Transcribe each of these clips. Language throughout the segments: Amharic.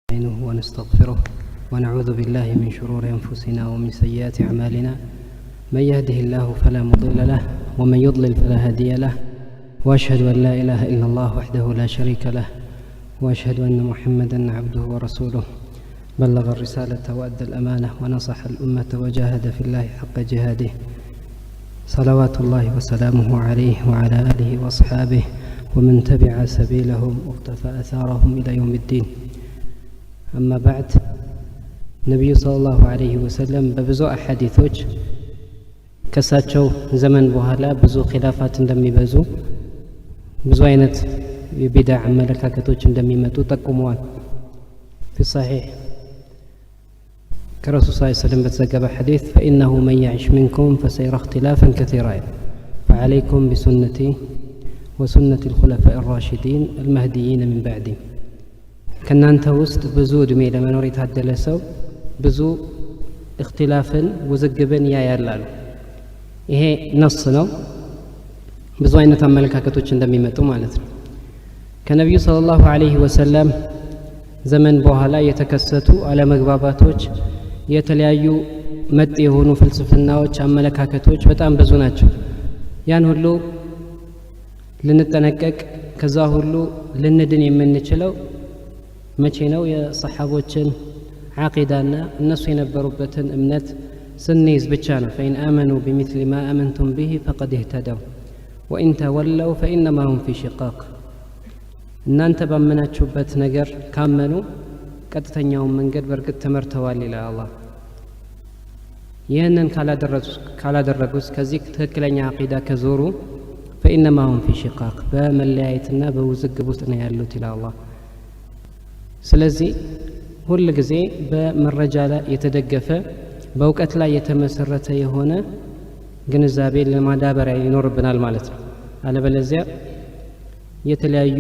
نستعينه ونستغفره ونعوذ بالله من شرور أنفسنا ومن سيئات أعمالنا من يهده الله فلا مضل له ومن يضلل فلا هادي له وأشهد أن لا إله إلا الله وحده لا شريك له وأشهد أن محمدا عبده ورسوله بلغ الرسالة وأدى الأمانة ونصح الأمة وجاهد في الله حق جهاده صلوات الله وسلامه عليه وعلى آله وأصحابه ومن تبع سبيلهم واقتفى أثارهم إلى يوم الدين أما بعد ነቢዩ ሰለላሁ ዐለይሂ ወሰለም በብዙ አሐዲቶች ከሳቸው ዘመን በኋላ ብዙ ኺላፋት እንደሚበዙ ብዙ አይነት የቢድዓ አመለካከቶች እንደሚመጡ ጠቁመዋል። في الصحيح ከረሱል ሰለላሁ ዐለይሂ ወሰለም በተዘገበ ሐዲስ فإنه من يعش منكم فسيرى اختلافا كثيرا فعليكم بسنتي وسنة الخلفاء الراشدين المهديين من بعدي ከናንተ ውስጥ ብዙ እድሜ ለመኖር የታደለ ሰው ብዙ እክትላፍን ውዝግብን ያያላሉ። ይሄ ነስ ነው። ብዙ አይነት አመለካከቶች እንደሚመጡ ማለት ነው። ከነቢዩ ሰለላሁ ዐለይሂ ወሰለም ዘመን በኋላ የተከሰቱ አለመግባባቶች፣ የተለያዩ መጤ የሆኑ ፍልስፍናዎች፣ አመለካከቶች በጣም ብዙ ናቸው። ያን ሁሉ ልንጠነቀቅ ከዛ ሁሉ ልንድን የምንችለው መቼ ነው? የሰሓቦችን ዓቂዳና እነሱ የነበሩበትን እምነት ስንይዝ ብቻ ነው። ፈኢን አመኑ ቢሚስሊ ማ አመንቱም ቢሂ ፈቀድ እህተደው ወኢን ተወለው ፈኢነማ ሁም ፊ ሽቃቅ። እናንተ ባመናችሁበት ነገር ካመኑ ቀጥተኛውን መንገድ በእርግጥ ተመርተዋል ይላል አላህ። ይህንን ካላደረጉስ ከዚህ ትክክለኛ ዓቂዳ ከዞሩ ፈኢነማ ሁም ፊ ሽቃቅ፣ በመለያየትና በውዝግብ ውስጥ ነው ያሉት ይላል አላህ። ስለዚህ ሁል ጊዜ በመረጃ ላይ የተደገፈ በእውቀት ላይ የተመሰረተ የሆነ ግንዛቤ ለማዳበሪያ ይኖርብናል ማለት ነው። አለበለዚያ የተለያዩ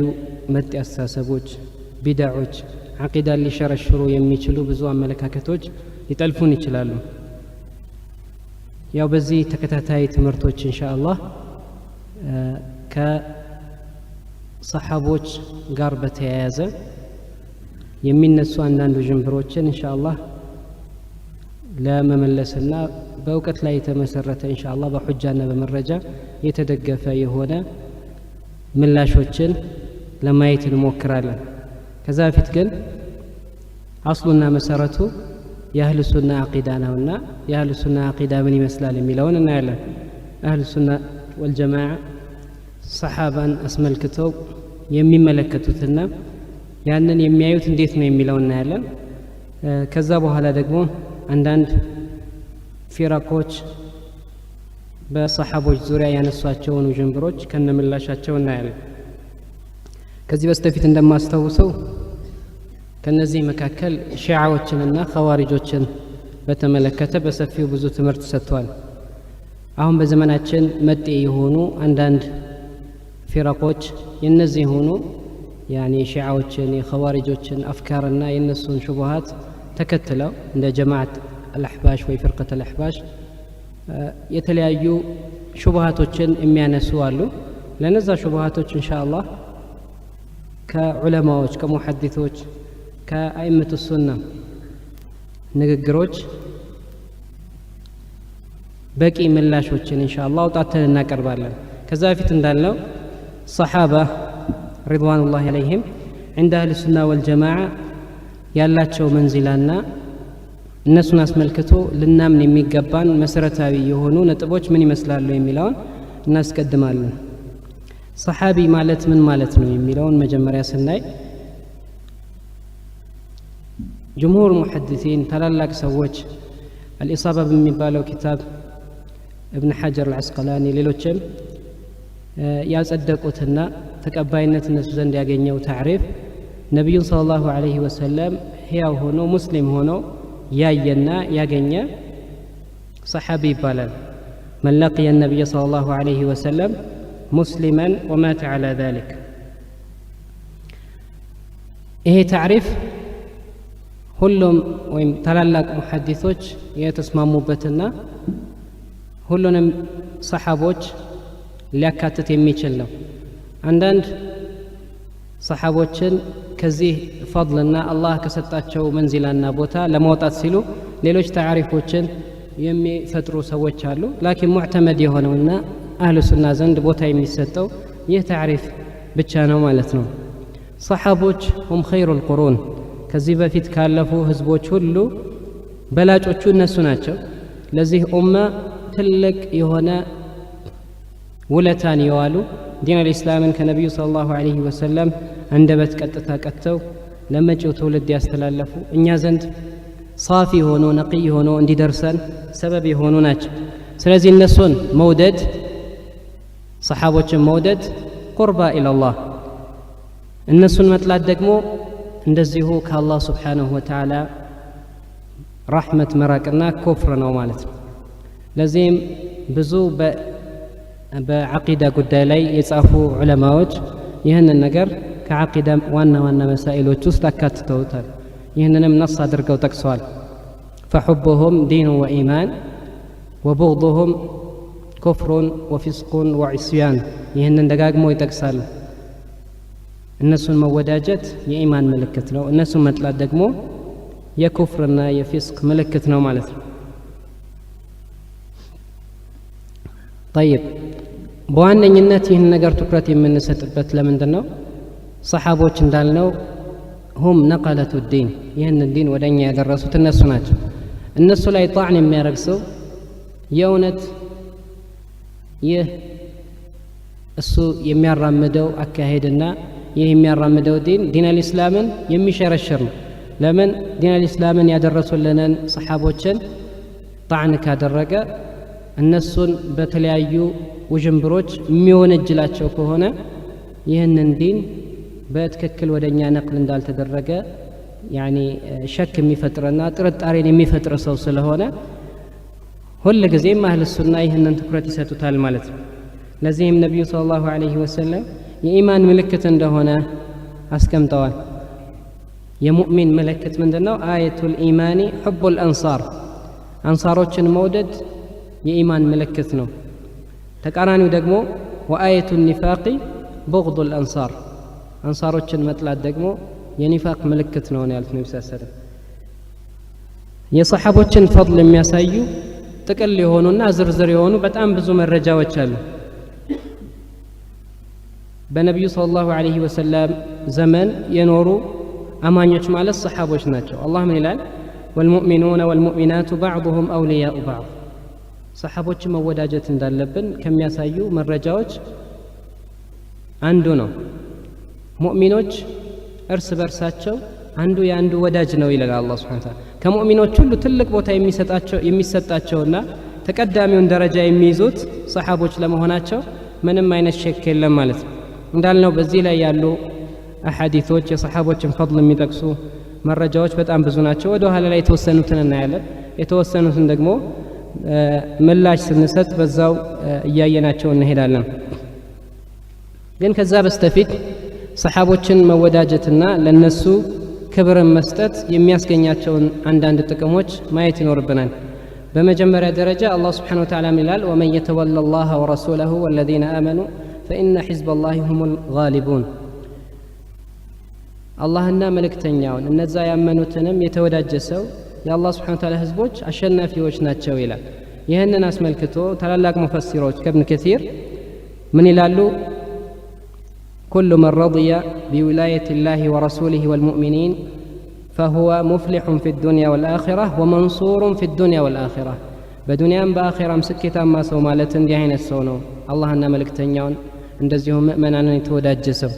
መጤ አስተሳሰቦች፣ ቢድዓዎች፣ ዓቂዳን ሊሸረሽሩ የሚችሉ ብዙ አመለካከቶች ሊጠልፉን ይችላሉ። ያው በዚህ ተከታታይ ትምህርቶች ኢንሻአላህ ከሰሓቦች ጋር በተያያዘ የሚነሱ አንዳንድ ውዥንብሮችን ኢንሻአላህ ለመመለስና በእውቀት ላይ የተመሰረተ ኢንሻአላህ በሁጃና በመረጃ የተደገፈ የሆነ ምላሾችን ለማየት እንሞክራለን። ከዛ በፊት ግን አስሉና መሰረቱ የአህሉ ሱና አቂዳ ነውና የአህሉ ሱና አቂዳ ምን ይመስላል የሚለውን እናያለን። አህሉ ሱና ወልጀማዓ ሰሓባን አስመልክተው የሚመለከቱትና ያንን የሚያዩት እንዴት ነው የሚለው እናያለን። ከዛ በኋላ ደግሞ አንዳንድ ፊራቆች በሰሓቦች ዙሪያ ያነሷቸውን ውዥንብሮች ከነምላሻቸው እናያለን። ከዚህ በስተፊት እንደማስታውሰው ከነዚህ መካከል ሺዓዎችንና ኸዋሪጆችን በተመለከተ በሰፊው ብዙ ትምህርት ሰጥቷል። አሁን በዘመናችን መጤ የሆኑ አንዳንድ ፊራቆች የነዚህ የሆኑ ያኔ ሺዓዎችን የኸዋሪጆችን አፍካርና የነሱን ሹቡሃት ተከትለው እንደ ጀማዓት አልአሕባሽ ወይ ፍርቀት አልአሕባሽ የተለያዩ ሹቡሃቶችን የሚያነሱ አሉ። ለነዛ ሹቡሃቶች ኢንሻአላህ ከዑለማዎች፣ ከሙሐዲቶች፣ ከአይመቱ ሱና ንግግሮች በቂ ምላሾችን ኢንሻአላህ አውጣተን እናቀርባለን። ከዛ በፊት እንዳልነው ሰሓባ ሪድዋኑላሂ ዐለይሂም እንደ አህሉ ሱና ወልጀማዓ ያላቸው መንዚላና እነሱን አስመልክቶ ልናምን የሚገባን መሰረታዊ የሆኑ ነጥቦች ምን ይመስላሉ የሚለውን እናስቀድማለን። ሰሓቢ ማለት ምን ማለት ነው የሚለውን መጀመሪያ ስናይ ጅምሁር ሙሐዲሲን ታላላቅ ሰዎች አልኢሳባ በሚባለው ኪታብ እብን ሐጀር አልዐስቀላኒ ሌሎችም ያጸደቁትና ተቀባይነት እነሱ ዘንድ ያገኘው ታዕሪፍ ነቢዩን ሰለላሁ ዐለይሂ ወሰለም ሕያው ሆኖ ሙስሊም ሆኖ ያየና ያገኘ ሰሓቢ ይባላል። መን ለቂየ ነቢየ ሰለላሁ ዐለይሂ ወሰለም ሙስሊመን ወማተ ዐላ ዛሊክ። ይሄ ታዕሪፍ ሁሉም ወይም ታላላቅ ሙሐዲሶች የተስማሙበትና ሁሉንም ሰሓቦች ሊያካትት የሚችል ነው። አንዳንድ ሰሓቦችን ከዚህ ፈድልና አላህ ከሰጣቸው መንዚላና ቦታ ለማውጣት ሲሉ ሌሎች ተዓሪፎችን የሚፈጥሩ ሰዎች አሉ። ላኪን ሙዕተመድ የሆነውና አህሉ ሱና ዘንድ ቦታ የሚሰጠው ይህ ተዓሪፍ ብቻ ነው ማለት ነው። ሰሓቦች ሁም ኸይሩል ቁሩን፣ ከዚህ በፊት ካለፉ ህዝቦች ሁሉ በላጮቹ እነሱ ናቸው። ለዚህ ኡማ ትልቅ የሆነ ውለታን የዋሉ ዲን አልእስላምን ከነቢዩ ሰለላሁ ዐለይሂ ወሰለም አንደበት ቀጥታ ቀጥተው ለመጪው ትውልድ ያስተላለፉ እኛ ዘንድ ሳፊ ሆኖ ነቂይ ሆኖ እንዲደርሰን ሰበብ የሆኑ ናቸው። ስለዚህ እነሱን መውደድ፣ ሰሓቦችን መውደድ ቁርባ ኢለላህ፣ እነሱን መጥላት ደግሞ እንደዚሁ ከአላህ ስብሓንሁ ወተዓላ ረሕመት መራቅና ኩፍር ነው ማለት ነው። ለዚህም ብዙ በዓቂዳ ጉዳይ ላይ የጻፉ ዑለማዎች ይህንን ነገር ከዓቂዳ ዋና ዋና መሳኢሎች ውስጥ አካትተውታል። ይህንንም ነስ አድርገው ጠቅሰዋል። ፈሑቡሁም ዲኑ ወኢማን ወቡግዱሁም ኩፍሩን ወፊስቁን ወዕስያን፣ ይህንን ደጋግመው ይጠቅሳሉ። እነሱን መወዳጀት የኢማን ምልክት ነው፣ እነሱን መጥላት ደግሞ የኩፍርና የፊስቅ ምልክት ነው ማለት ነው። ጠይብ፣ በዋነኝነት ይህን ነገር ትኩረት የምንሰጥበት ለምንድን ነው? ሰሓቦች እንዳልነው ሁም ነቀለቱ ዲን፣ ይህንን ዲን ወደ እኛ ያደረሱት እነሱ ናቸው። እነሱ ላይ ጣዕን የሚያደርግ ሰው የእውነት ይህ እሱ የሚያራምደው አካሄድና ይህ የሚያራምደው ዲን አልእስላምን የሚሸረሽር ነው። ለምን ዲን አልእስላምን ያደረሱልንን ሰሓቦችን ጣዕን ካደረገ እነሱን በተለያዩ ውዥንብሮች የሚወነጅላቸው ከሆነ ይህንን ዲን በትክክል ወደ እኛ ነቅል እንዳልተደረገ ያኒ ሸክ የሚፈጥርና ጥርጣሬን የሚፈጥር ሰው ስለሆነ ሁል ጊዜም አህል ሱና ይህንን ትኩረት ይሰጡታል ማለት ነው። ለዚህም ነቢዩ ሰለላሁ ዐለይሂ ወሰለም የኢማን ምልክት እንደሆነ አስቀምጠዋል። የሙእሚን ምልክት ምንድን ነው? አየቱል ኢማኒ ሑቡል አንሳር፣ አንሳሮችን መውደድ የኢማን ምልክት ነው። ተቃራኒው ደግሞ ወአየቱ ኒፋቂ ቡግዱል አንሳር፣ አንሳሮችን መጥላት ደግሞ የኒፋቅ ምልክት ነው ያሉት ነብዩ ሰለላሁ ዐለይሂ ወሰለም። የሰሓቦችን ፈድል የሚያሳዩ ጥቅል የሆኑና ዝርዝር የሆኑ በጣም ብዙ መረጃዎች አሉ። በነቢዩ ሰለላሁ ዐለይሂ ወሰለም ዘመን የኖሩ አማኞች ማለት ሰሓቦች ናቸው። አላህ ምን ይላል? ወልሙእሚኑነ ወልሙእሚናቱ ባዕዱሁም አውልያኡ ባዕድ። ሰሓቦችን መወዳጀት እንዳለብን ከሚያሳዩ መረጃዎች አንዱ ነው። ሙእሚኖች እርስ በርሳቸው አንዱ የአንዱ ወዳጅ ነው ይላል አላህ ሱብሓነሁ ወተዓላ። ከሙእሚኖች ሁሉ ትልቅ ቦታ የሚሰጣቸውና ተቀዳሚውን ደረጃ የሚይዙት ሰሓቦች ለመሆናቸው ምንም አይነት ሸክ የለም ማለት ነው። እንዳልነው በዚህ ላይ ያሉ አሐዲቶች የሰሓቦችን ፈድል የሚጠቅሱ መረጃዎች በጣም ብዙ ናቸው። ወደ ኋላ ላይ የተወሰኑትን እናያለን። የተወሰኑትን ደግሞ ምላሽ ስንሰጥ በዛው እያየናቸው እንሄዳለን። ግን ከዛ በስተፊት ሰሓቦችን መወዳጀትና ለነሱ ክብርን መስጠት የሚያስገኛቸውን አንዳንድ ጥቅሞች ማየት ይኖርብናል። በመጀመሪያ ደረጃ አላህ ስብሓነሁ ወተዓላ ይላል ወመን የተወላ አላህ ወረሱለሁ ወለዚነ አመኑ ፈኢነ ሒዝበላሂ ሁሙል ጋሊቡን። አላህና መልእክተኛውን እነዛ ያመኑትንም የተወዳጀ ሰው የአላህ ስብሓነሁ ወተዓላ ህዝቦች አሸናፊዎች ናቸው ይላል። ይህንን አስመልክቶ ታላላቅ ሙፈሲሮች ከብን ከሲር ምን ይላሉ? ኩሉ መን ረضየ ቢውላየት ላህ ወረሱሊህ ወልሙእሚኒን ፈሁወ ሙፍሊሑን ፊ ዱንያ ወልአኺራ ወመንሱሩን ፊ ዱንያ ወልአኺራ። በዱንያም በአኺራም ስኬታማ ሰው ማለት እንዲህ አይነት ሰው ነው፣ አላህና መልእክተኛውን እንደዚሁ ምእመናንን የተወዳጀ ሰው።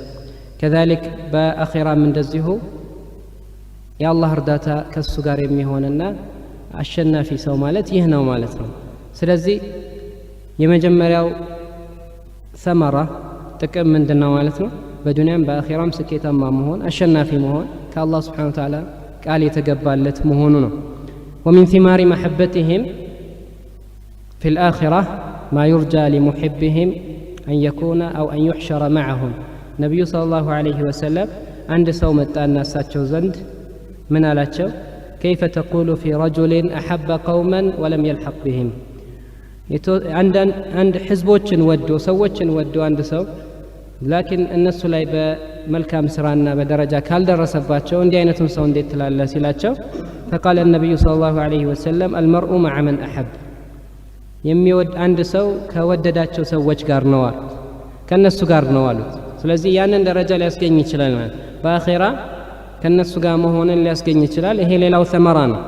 ከዛሊክ በአኺራም እንደዚሁ የአላህ እርዳታ ከሱ ጋር የሚሆንና አሸናፊ ሰው ማለት ይህ ነው ማለት ነው። ስለዚህ የመጀመሪያው ሰመራ ጥቅም ምንድነው ማለት ነው? በዱንያም በአኺራም ስኬታማ መሆን፣ አሸናፊ መሆን ከአላህ ስብሓነሁ ወተዓላ ቃል የተገባለት መሆኑ ነው። ወሚን ثማሪ መሐበትህም ፊ ልአኺራ ማ ዩርጃ ሊሙሕብህም አን የኩነ አው አን ዩሕሸረ መዐሁም። ነቢዩ ሰለላሁ ዐለይሂ ወሰለም አንድ ሰው መጣና እሳቸው ዘንድ ምን አላቸው? ከይፈ ተቁሉ ፊ ረጁሊን አሐበ ቀውመን ወለም የልሐቅ ብህም። አንድ ህዝቦችን ወዶ ሰዎችን ወዶ አንድ ሰው ላኪን እነሱ ላይ በመልካም ስራና በደረጃ ካልደረሰባቸው እንዲህ አይነቱን ሰው እንዴት ትላለህ ሲላቸው فقال النبي صلى الله عليه وسلم المرء مع من أحب የሚወድ አንድ ሰው ከወደዳቸው ሰዎች ጋር ነው አሉት ከነሱ ጋር ነው አሉት ስለዚህ ያንን ደረጃ ሊያስገኝ ይችላል ማለት በአኺራ ከነሱ ጋር መሆንን ሊያስገኝ ይችላል ይሄ ሌላው ثمራ ነው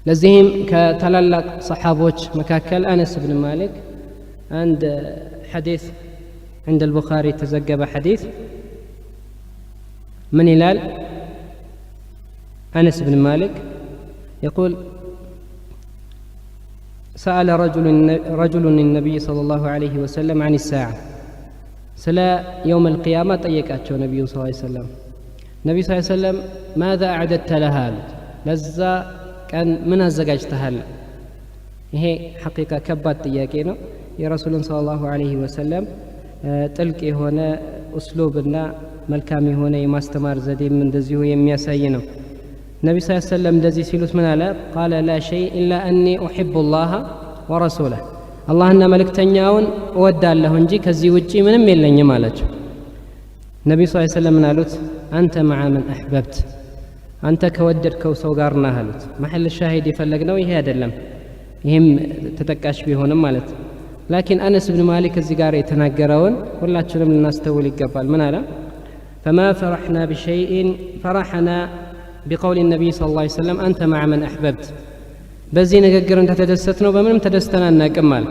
ለዚህም ከታላላቅ ሰሃቦች መካከል አነስ ኢብኑ ማሊክ عند حديث عند البخاري تزجب حديث من هلال أنس بن مالك يقول سأل رجل النبي صلى الله عليه وسلم عن الساعة سلا يوم القيامة طيقاتشو النبي صلى الله عليه وسلم النبي صلى الله عليه وسلم ماذا أعددت لها لذا كان من الزجاجتها هي حقيقة كبات طياقينه يا رسول الله صلى الله عليه وسلم ጥልቅ የሆነ እስሉብና መልካም የሆነ የማስተማር ዘዴ እንደዚሁ የሚያሳይ ነው ነብዩ ሰለላሁ ዐለይሂ ወሰለም እንደዚህ ሲሉት ምን አለ قال لا شيء الا اني احب الله ورسوله አላህና መልእክተኛውን እወዳለሁ እንጂ ከዚህ ውጪ ምንም የለኝም አላቸው ነብዩ ሰለላሁ ዐለይሂ ወሰለም አሉት አንተ مع من احببت አንተ ከወደድከው ሰው ጋር ነህ አሉት መሐል ሻሂድ የፈለግነው ይሄ አይደለም ይሄም ተጠቃሽ ቢሆንም ማለት لكن أنس بن مالك الزجار يتناجرون ولا تشلم الناس تولي قبل من هذا فما فرحنا بشيء فرحنا بقول النبي صلى الله عليه وسلم أنت مع من أحببت بزين قجر أنت تدستنا وبمن تدستنا كمال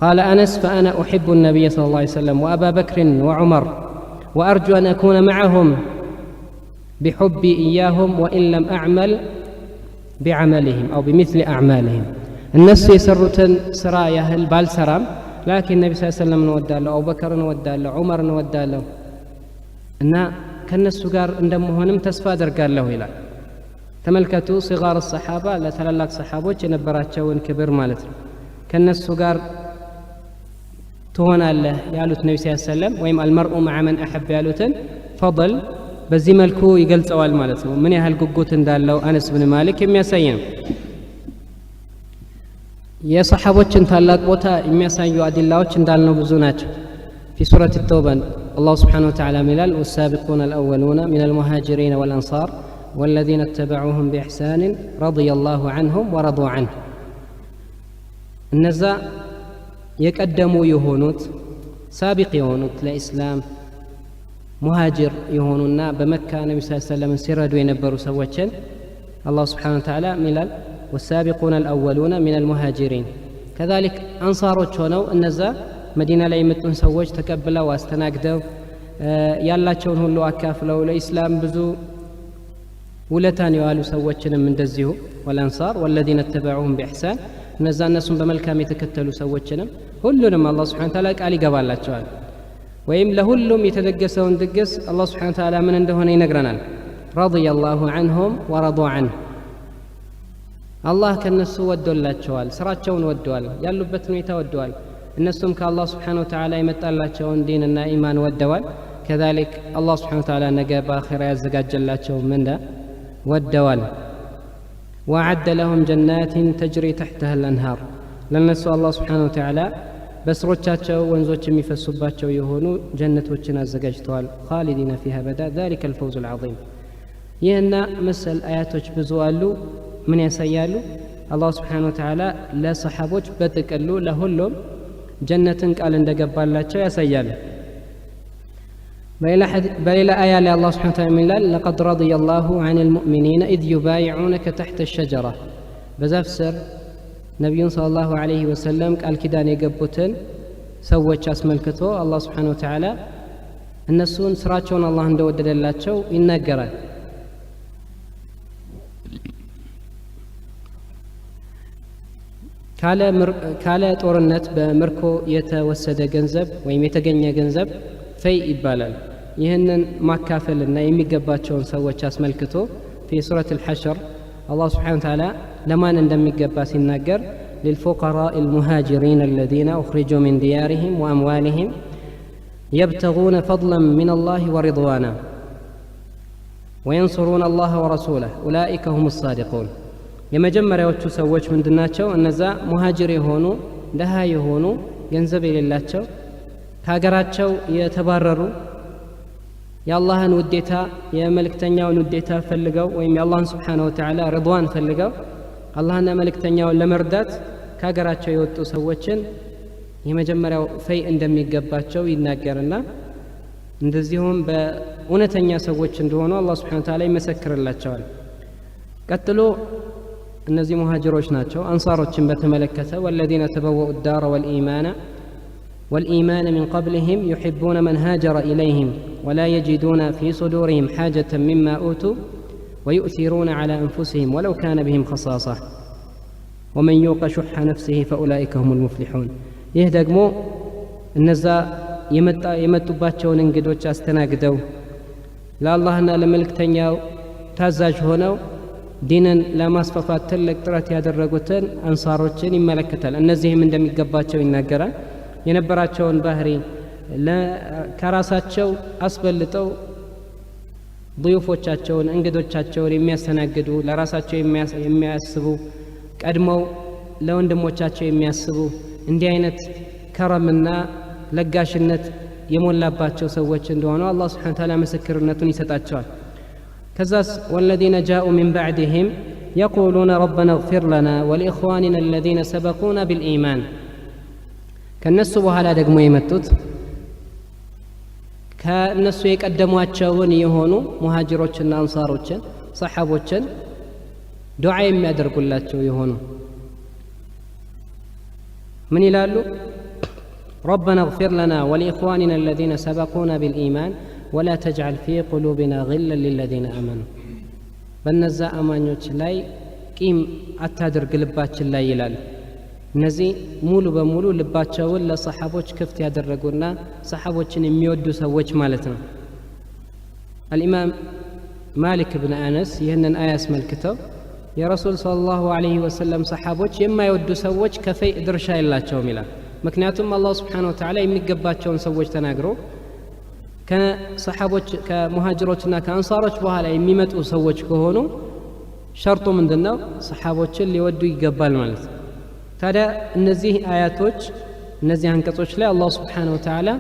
قال أنس فأنا أحب النبي صلى الله عليه وسلم وأبا بكر وعمر وأرجو أن أكون معهم بحبي إياهم وإن لم أعمل بعملهم أو بمثل أعمالهم الناس يسرتن سرا يهل بالسرام لكن النبي صلى الله عليه وسلم نوداله أبو بكر نوداله عمر نوداله إن كالناس ጋር እንደመሆንም ተስፋ አደርጋለሁ ይላል ተመልከቱ صغار الصحابه ለተላላቅ ሰሃቦች የነበራቸውን ክብር ማለት ነው ከነሱ ጋር ትሆናለህ ያሉት ነብዩ ሰለላሁ ዐለይሂ ወሰለም ወይም المرء مع من احب ያሉትን فضل በዚህ መልኩ ይገልጸዋል ማለት ነው ምን ያህል ጉጉት እንዳለው አነስ ብን ማሊክ የሚያሳይ ነው የሰሃቦችን ታላቅ ቦታ የሚያሳዩ አዲላዎች እንዳልነው ብዙ ናቸው في سورة التوبة الله سبحانه وتعالى ملال والسابقون الأولون من المهاجرين والأنصار والذين اتبعوهم بإحسان رضي الله عنهم ورضوا عنه النزاع يقدموا يهونوت سابق يهونوت لإسلام مهاجر يهونونا بمكة النبي صلى الله عليه وسلم سردوا ينبروا سوتشن الله سبحانه وتعالى ملال والسابقون الأولون من المهاجرين كذلك أنصاروا شونوا النزاع مدينة لا يمتون سوج تقبلوا واستناقدوا ያላቸውን ሁሉ አካፍለው ለኢስላም ብዙ ውለታን የዋሉ ሰዎችንም እንደዚሁ ወላንሳር والذين اتبعوهم بإحسان እነሱን በመልካም የተከተሉ ሰዎችንም ሁሉንም አላህ Subhanahu Wa Ta'ala ቃል ይገባላቸዋል ወይም ለሁሉም የተደገሰውን ድግስ አላህ Subhanahu Wa Ta'ala ምን እንደሆነ ይነግረናል رضي الله عنهم ورضوا عنه አላህ ከነሱ ወዶላቸዋል ስራቸውን ወደዋል ያሉበት ሁኔታ ወደዋል እነሱም ከአላህ Subhanahu Wa Ta'ala የመጣላቸውን ዲንና ኢማን ወደዋል كذلك الله سبحانه وتعالى نجا باخره يزجاجلاቸው من ده ودوال وعد لهم جنات تجري تحتها الانهار لنسو الله سبحانه وتعالى بسروቻቸው ወንዞች የሚፈሱባቸው የሆኑ ጀነቶችን አዘጋጅተዋል خالدين فيها بدا ذلك الفوز العظيم ይህና መሰል አያቶች ብዙ አሉ ምን ያሳያሉ الله سبحانه وتعالى ለሰሃቦች በጥቅሉ ለሁሉም ጀነትን ቃል እንደገባላቸው ያሳያሉ بإلى آية الله سبحانه وتعالى من لقد رضي الله عن المؤمنين إذ يبايعونك تحت الشجرة بزفسر نبي صلى الله عليه وسلم قال كدان يقبتن سوّج أسملكتو الله سبحانه وتعالى النسون سراتشون الله عنده ودد اللاتشو ينقرأ ካለ ጦርነት በምርኮ የተወሰደ ገንዘብ ወይም የተገኘ ገንዘብ ፈይ ይባላል ይህንን ማካፈልና የሚገባቸውን ሰዎች አስመልክቶ في سورة الحشر الله سبحانه وتعالى لمن እንደሚገባ ሲናገር للفقراء المهاجرين الذين أخرجوا من ديارهم وأموالهم يبتغون فضلا من الله ورضوانا وينصرون الله ورسوله أولئك هم الصادقون የመጀመሪያዎቹ ሰዎች ምንድናቸው እነዛ ሙሃጅር የሆኑ ደሃ የሆኑ ገንዘብ የሌላቸው ከሀገራቸው የተባረሩ የአላህን ውዴታ የመልእክተኛውን ውዴታ ፈልገው ወይም የአላህን Subhanahu Wa Ta'ala ርድዋን ፈልገው አላህና መልእክተኛውን ለመርዳት ከሀገራቸው የወጡ ሰዎችን የመጀመሪያው ፈይ እንደሚገባቸው ይናገርና እንደዚሁም በእውነተኛ ሰዎች እንደሆኑ አላህ Subhanahu Wa Ta'ala ይመሰክርላቸዋል። ቀጥሎ እነዚህ ሙሃጅሮች ናቸው። አንሳሮችን በተመለከተ والذين تبوأوا الدار والإيمان من قبلهم يحبون من هاجر إليهم ولا يجدون في صدورهم حاجة مما أوتوا ويؤثرون على أنفسهم ولو كان بهم خصاصة ومن يوق شح نفسه فأولئك هم المفلحون يهدقمو النزا يمتباتشون انقدوش استناقدو لا اللهنا لملك تنياو تازاج هونو ዲንን ለማስፋፋት ትልቅ ጥረት ያደረጉትን አንሳሮችን ይመለከታል። እነዚህም እንደሚገባቸው ይናገራል። የነበራቸውን ባህሪ ከራሳቸው አስበልጠው ضيوፎቻቸውን እንግዶቻቸውን የሚያስተናግዱ ለራሳቸው የሚያስቡ ቀድመው ለወንድሞቻቸው የሚያስቡ እንዲህ አይነት ከረምና ለጋሽነት የሞላባቸው ሰዎች እንደሆኑ አላህ Subhanahu Wa Ta'ala ምስክርነቱን ይሰጣቸዋል። كذا والذين جاءوا من بعدهم يقولون ربنا اغفر لنا ولإخواننا الذين سبقونا بالإيمان كالنسو بهالا دقمو يمتوت كالنسو يقدمواتشون يهونو مهاجروچنا انصاروچن صحابوچن دعاء يميادرغولاتشو يهونو من يلالو ربنا اغفر لنا ولإخواننا الذين سبقونا بالإيمان ولا تجعل في قلوبنا غلا للذين آمنوا በነዛ አማኞች ላይ ቂም አታድርግ ልባችን ላይ ይላል። እነዚህ ሙሉ በሙሉ ልባቸውን ለሰሃቦች ክፍት ያደረጉና ሰሃቦችን የሚወዱ ሰዎች ማለት ነው። አልኢማም ማሊክ ኢብኑ አነስ ይህንን አያ አስመልክተው የረሱል ሰለላሁ ዐለይሂ ወሰለም ሰሃቦች የማይወዱ ሰዎች ከፈይ ድርሻ የላቸውም ይላል። ምክንያቱም አላህ Subhanahu Wa Ta'ala የሚገባቸውን ሰዎች ተናግሮ ከሰሃቦች ከሙሃጅሮችና ከአንሳሮች በኋላ የሚመጡ ሰዎች ከሆኑ ሸርጡ ምንድነው? ሰሃቦችን ሊወዱ ይገባል ማለት ነው። ታዲያ እነዚህ አያቶች እነዚህ አንቀጾች ላይ አላህ Subhanahu Wa Ta'ala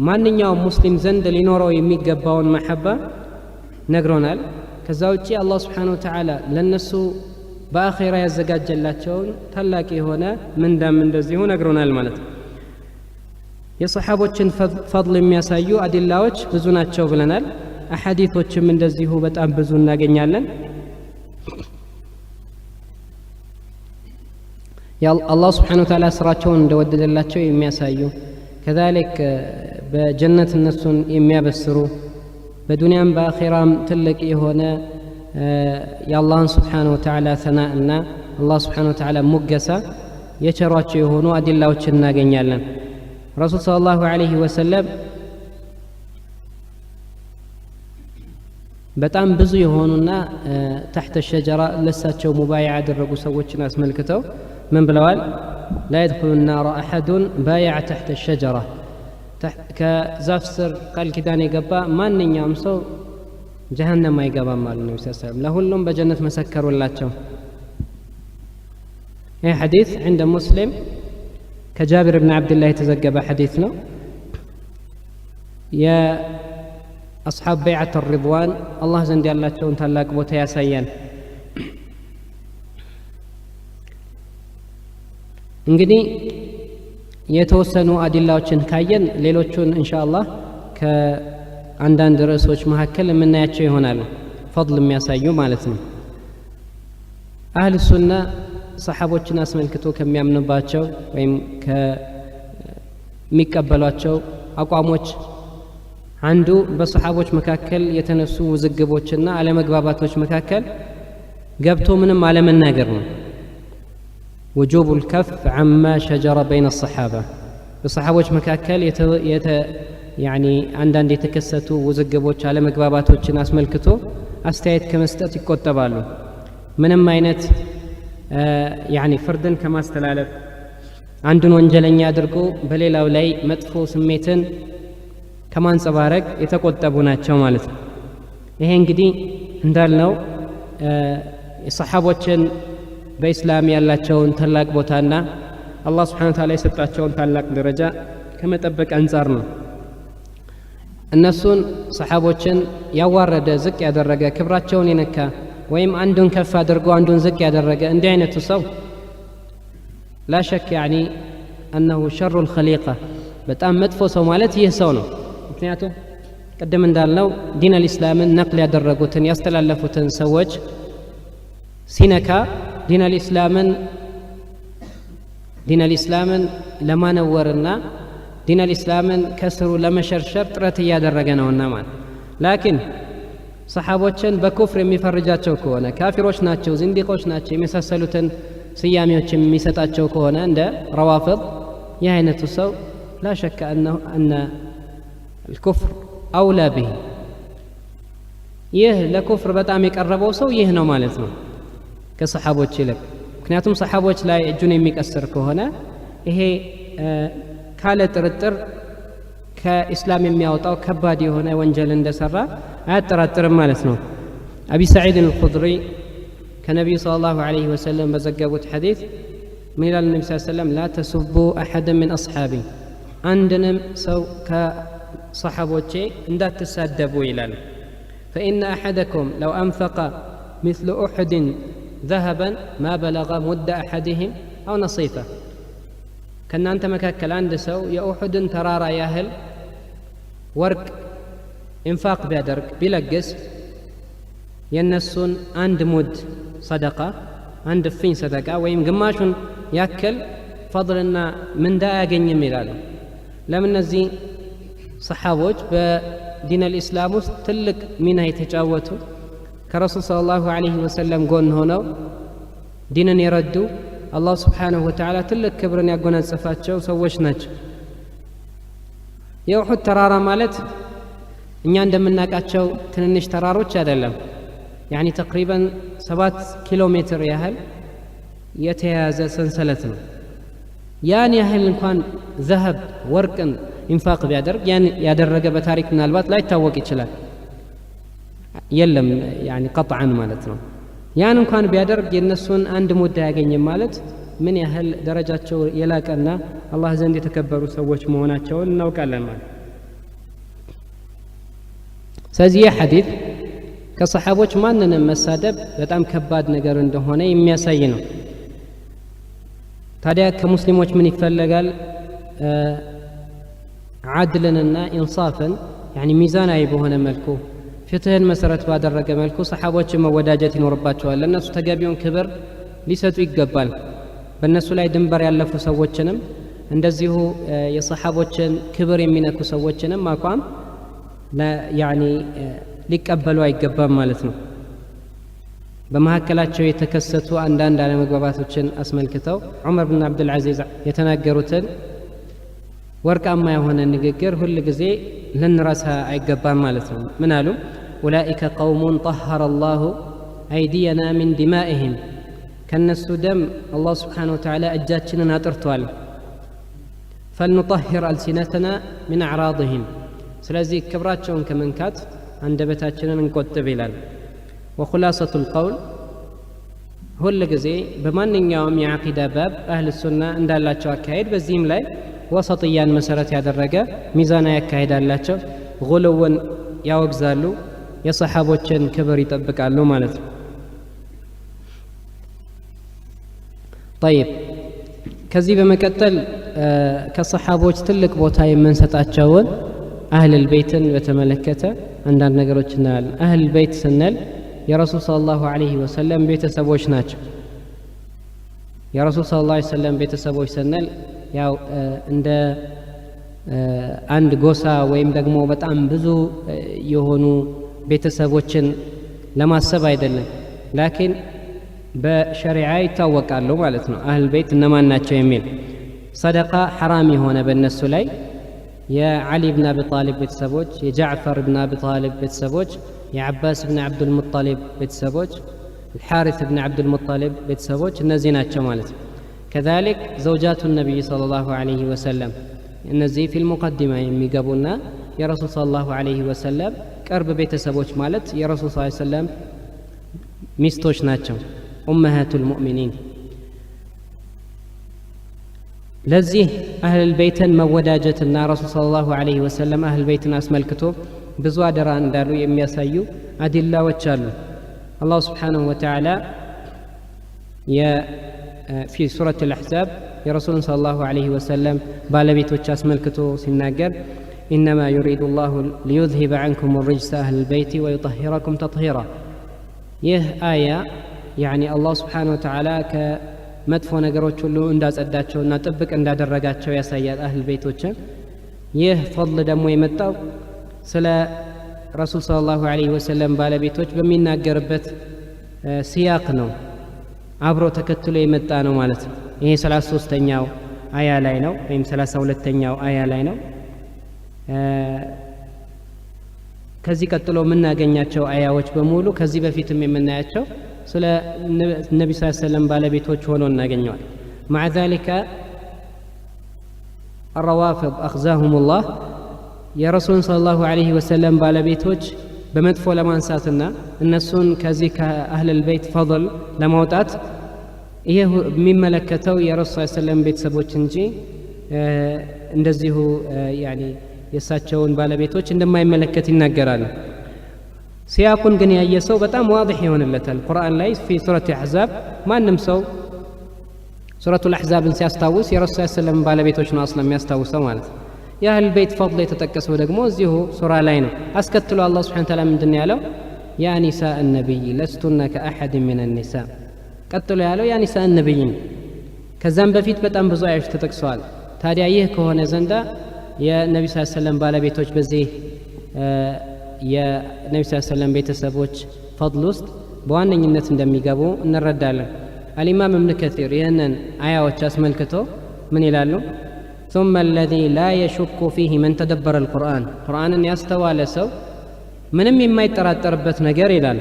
ማንኛውም ሙስሊም ዘንድ ሊኖረው የሚገባውን መሐባ ነግሮናል። ከዛ ውጪ አላህ Subhanahu Wa Ta'ala ለነሱ በአኺራ ያዘጋጀላቸውን ታላቅ የሆነ ምንዳም እንደዚሁ ነግሮናል ማለት ነው። የሰሃቦችን ፈድል የሚያሳዩ አዲላዎች ብዙ ናቸው ብለናል። አሐዲቶችም እንደዚሁ በጣም ብዙ እናገኛለን። አላህ Subhanahu Wa Ta'ala ስራቸውን እንደወደደላቸው የሚያሳዩ كذلك በጀነት እነሱን የሚያበስሩ በዱንያም በአኺራም ትልቅ የሆነ የአላህን Subhanahu Wa Ta'ala ሰናእና አላህ Subhanahu Wa Ta'ala ሙገሳ የቸሯቸው የሆኑ አዲላዎችን እናገኛለን። ረሱል ሰለላሁ ዐለይሂ ወሰለም በጣም ብዙ የሆኑና تحت الشجرة ለሳቸው ሙባይዓ ያደረጉ ሰዎችን አስመልክተው ምን ብለዋል? لا يدخل النار أحد بايع تحت الشجرة ከዛፍ ስር ቃል ኪዳን የገባ ማንኛውም ሰው ጀሃነም አይገባም ማለት ነው። ሰለም ለሁሉም በጀነት መሰከሩላቸው። ይህ ሐዲስ عند مسلم كجابر بن عبد الله يتزجب حديثنا يا أصحاب بيعة الرضوان الله زند الله تون تلاق بوتيا سيان እንግዲህ የተወሰኑ አዲላዎችን ካየን ሌሎቹን ኢንሻአላህ ከአንዳንድ ርዕሶች መካከል የምናያቸው ይሆናል። ፈድል የሚያሳዩ ማለት ነው። አህል ሱና ሰሃቦችን አስመልክቶ ከሚያምኑባቸው ወይም ከሚቀበሏቸው አቋሞች አንዱ በሰሃቦች መካከል የተነሱ ውዝግቦችና አለመግባባቶች መካከል ገብቶ ምንም አለመናገር ነው። وجوب الكف عما شجر بين الصحابة በሰሃቦች መካከል يعني عندن የተከሰቱ ውዝግቦች አለመግባባቶችን አስመልክቶ አስተያየት ከመስጠት ይቆጠባሉ። ምንም አይነት يعني ፍርድን ከማስተላለፍ አንዱን ወንጀለኛ አድርጎ በሌላው ላይ መጥፎ ስሜትን ከማንጸባረቅ የተቆጠቡ ናቸው ማለት ነው። ይሄ እንግዲህ እንዳልነው የሰሃቦችን በእስላም ያላቸውን ታላቅ ቦታና አላህ Subhanahu Wa Ta'ala የሰጣቸውን ታላቅ ደረጃ ከመጠበቅ አንፃር ነው። እነሱን ሰሓቦችን ያዋረደ ዝቅ ያደረገ ክብራቸውን የነካ ወይም አንዱን ከፍ አድርጎ አንዱን ዝቅ ያደረገ እንዲህ አይነቱ ሰው ላ ሸክ ያኒ አነሁ ሸሩ ልኸሊቃ በጣም መጥፎ ሰው ማለት ይህ ሰው ነው። ምክንያቱም ቅድም እንዳልነው ዲን አልእስላምን ነቅል ያደረጉትን ያስተላለፉትን ሰዎች ሲነካ ዲን አልእስላምን ለማነወርና ዲን አልእስላምን ከስሩ ለመሸርሸር ጥረት እያደረገ ነውና ማለት ላኪን ሰሓቦችን በኩፍር የሚፈርጃቸው ከሆነ ካፊሮች ናቸው፣ ዝንዲቆች ናቸው የመሳሰሉትን ስያሜዎች የሚሰጣቸው ከሆነ እንደ ረዋፊድ ይህ አይነቱ ሰው ላ ሸከ አነ الكفر أولى به ይህ ለኩፍር በጣም የቀረበው ሰው ይህ ነው ማለት ነው ከሰሓቦች ይልቅ። ምክንያቱም ሰሓቦች ላይ እጁን የሚቀስር ከሆነ ይሄ ካለ ጥርጥር ከኢስላም የሚያወጣው ከባድ የሆነ ወንጀል እንደሰራ አያጠራጥርም ማለት ነው። አቢ ሰዒድ አልኹድሪ ከነቢዩ ሰለላሁ ዐለይሂ ወሰለም በዘገቡት ሐዲስ ምን ይላል ነቢ ስ ሰለም ላ ተሱቡ አሐደን ምን አስሓቢ አንድንም ሰው ከሰሓቦቼ እንዳትሳደቡ ይላል። ፈኢነ አሐደኩም ለው አንፈቀ ምስሉ ኡሕድን ዘሀበን ማ በለገ ሙደ አሐድህም አው ነሲፈ ከእናንተ መካከል አንድ ሰው የኡሑድን ተራራ ያህል ወርቅ ኢንፋቅ ቢያደርግ ቢለግስ የነሱን አንድ ሙድ ሰደቃ አንድ እፍኝ ሰደቃ ወይም ግማሹን ያክል ፈضልና ምንዳ አያገኝም ይላሉ። ለምን እነዚህ ሰሓቦች በዲን አልእስላም ውስጥ ትልቅ ሚና የተጫወቱ ከረሱል ሰለላሁ ዐለይሂ ወሰለም ጎን ሆነው ዲንን የረዱ አላህ ስብሓንሁ ወተዓላ ትልቅ ክብርን ያጎናጸፋቸው ሰዎች ናቸው። የኡሑድ ተራራ ማለት እኛ እንደምናውቃቸው ትንንሽ ተራሮች አይደለም። ያኒ ተቅሪበን 7 ኪሎ ሜትር ያህል የተያያዘ ሰንሰለት ነው። ያን ያህል እንኳን ዘሀብ ወርቅን ኢንፋቅ ቢያደርግ ያን ያደረገ በታሪክ ምናልባት ላይታወቅ ይችላል። የለም ያኒ ቀጥዓን ማለት ነው። ያን እንኳን ቢያደርግ የነሱን አንድ ሙድ አያገኝም ማለት ምን ያህል ደረጃቸው የላቀና አላህ ዘንድ የተከበሩ ሰዎች መሆናቸውን እናውቃለን ማለት። ስለዚህ ይህ ሐዲስ ከሰሓቦች ማንንም መሳደብ በጣም ከባድ ነገር እንደሆነ የሚያሳይ ነው። ታዲያ ከሙስሊሞች ምን ይፈለጋል? ዓድልንና ኢንሳፍን ያኒ ሚዛናዊ በሆነ መልኩ ፍትህን መሰረት ባደረገ መልኩ ሰሓቦችን መወዳጀት ይኖርባቸዋል። ለእነሱ ተገቢውን ክብር ሊሰጡ ይገባል። በእነሱ ላይ ድንበር ያለፉ ሰዎችንም እንደዚሁ የሰሓቦችን ክብር የሚነኩ ሰዎችንም አቋም ያኒ ሊቀበሉ አይገባም ማለት ነው። በመካከላቸው የተከሰቱ አንዳንድ አለመግባባቶችን አስመልክተው ዑመር ብን አብዱልዓዚዝ የተናገሩትን ወርቃማ የሆነ ንግግር ሁል ጊዜ ልንረሳ አይገባም ማለት ነው። ምን አሉ? ኡላኢከ ቀውሙን ጠሀረ አላሁ አይዲየና ሚን ዲማኢህም ከነሱ ደም አላህ ስብሓነሁ ወተዓላ እጃችንን አጥርቷል። ፈልኑጠሂር አልሲነተና ሚን አዕራድህም ስለዚህ ክብራቸውን ከመንካት አንደበታችንን እንቆጥብ ይላል። ወኹላሰቱ ልቀውል ሁል ጊዜ በማንኛውም የዓቂዳ ባብ አህል ሱና እንዳላቸው አካሄድ በዚህም ላይ ወሰጥያን መሰረት ያደረገ ሚዛናዊ አካሄድ አላቸው። ጉልውን ያወግዛሉ፣ የሰሓቦችን ክብር ይጠብቃሉ ማለት ነው። ጠይብ ከዚህ በመቀጠል ከሰሓቦች ትልቅ ቦታ የምንሰጣቸውን አህል ቤትን በተመለከተ አንዳንድ ነገሮች እናያለን። አህል ቤት ስንል የረሱል ሰለላሁ ዐለይሂ ወሰለም ቤተሰቦች ናቸው። የረሱል ሰለላሁ ዐለይሂ ወሰለም ቤተሰቦች ስንል ያው እንደ አንድ ጎሳ ወይም ደግሞ በጣም ብዙ የሆኑ ቤተሰቦችን ለማሰብ አይደለም። ላኪን በሸሪዓ ይታወቃሉ ማለት ነው። አህል ቤት እነማን ናቸው የሚል ሰደቃ ሐራም የሆነ በእነሱ ላይ የዓሊ ብን አቢ ጣሊብ ቤተሰቦች፣ የጃዕፈር ብን አቢ ጣሊብ ቤተሰቦች፣ የዓባስ ብን ዓብዱልሙጠሊብ ቤተሰቦች፣ الحارث بن عبد المطلب ቤተሰቦች እነዚህ ናቸው ማለት ነው። كذلك زوجات النبي صلى الله عليه وسلم እነዚህ ፊል ሙቀዲማ የሚገቡና የረሱል ሰለላሁ ዐለይሂ ወሰለም ቅርብ ቤተሰቦች ማለት የረሱል ሰለላሁ ዐለይሂ ወሰለም ሚስቶች ናቸው። ኡመሃቱል ሙእሚኒን ለዚህ አህል ቤትን መወዳጀትና ረሱል ሰለላሁ ዐለይሂ ወሰለም አህል ቤትን አስመልክቶ ብዙ አደራ እንዳሉ የሚያሳዩ አዲላዎች አሉ። አላህ ስብሓንሁ ወተዓላ في سورة الأحزاب የረሱል ሰለላሁ ዐለይሂ ወሰለም ባለቤቶች አስመልክቶ ሲናገር إنما يريد الله ليذهب عنكم الرجس أهل البيت ويطهركم تطهيرا ይህ አያ يعني الله سبحانه وتعالى ከመጥፎ ነገሮች ሁሉ እንዳጸዳቸውና ጥብቅ እንዳደረጋቸው ያሳያል አህል ቤቶችን። ይህ ፈضል ደግሞ የመጣው ስለ ረሱል ሰለላሁ ዐለይሂ ወሰለም ባለቤቶች በሚናገርበት ሲያቅ ነው፣ አብሮ ተከትሎ የመጣ ነው ማለት ነው። ይሄ 33ኛው አያ ላይ ነው ወይም 32ኛው አያ ላይ ነው። ከዚህ ቀጥሎ የምናገኛቸው አያዎች በሙሉ ከዚህ በፊትም የምናያቸው ስለ ነቢ ሰለላሁ ዐለይሂ ወሰለም ባለቤቶች ሆኖ እናገኘዋል። مع ذلك الروافض أخزاهم الله የረሱል ሰለላሁ ዐለይሂ ወሰለም ባለቤቶች በመጥፎ ለማንሳትና እነሱን ከዚህ ከአህለል ቤት ፈضል ለማውጣት ይሄ የሚመለከተው የረሱል ሰለላሁ ዐለይሂ ወሰለም ቤተሰቦች እንጂ እንደዚሁ ያኒ የሳቸውን ባለቤቶች እንደማይመለከት ይናገራሉ። ሲያቁን ግን ያየ ሰው በጣም ዋضح ይሆንለታል። ቁርአን ላይ في سورة الأحزاب ማንም ሰው ሱረቱል አሕዛብን ሲያስታውስ የረሱል ሰለላሁ ዐለይሂ ወሰለም ባለቤቶች ነው አስለም የሚያስታውሰው ማለት ነው። የአህል ቤት ፈضል የተጠቀሰው ደግሞ እዚሁ ሱራ ላይ ነው። አስከትሎ አላህ ሱብሓነሁ ወተዓላ ምንድን ያለው? ያ ኒሳእ ነቢይ ለስቱነ ከአሐድ ሚነ ኒሳ። ቀጥሎ ያለው ያ ኒሳእ ነቢይ። ከዛም በፊት በጣም ብዙ አያዎች ተጠቅሰዋል። ታዲያ ይህ ከሆነ ዘንዳ የነቢ ሰለላሁ ዐለይሂ ወሰለም ባለቤቶች በዚህ የነቢ ሰለላሁ ዐለይሂ ወሰለም ቤተሰቦች ፈضል ውስጥ በዋነኝነት እንደሚገቡ እንረዳለን። አልኢማም እብን ከሲር ይህንን አያዎች አስመልክቶ ምን ይላሉ? ثم الذي لا يشك فيه من تدبر القرآن قرآن يستوى لسو منم مما يتراتربت نجر إلال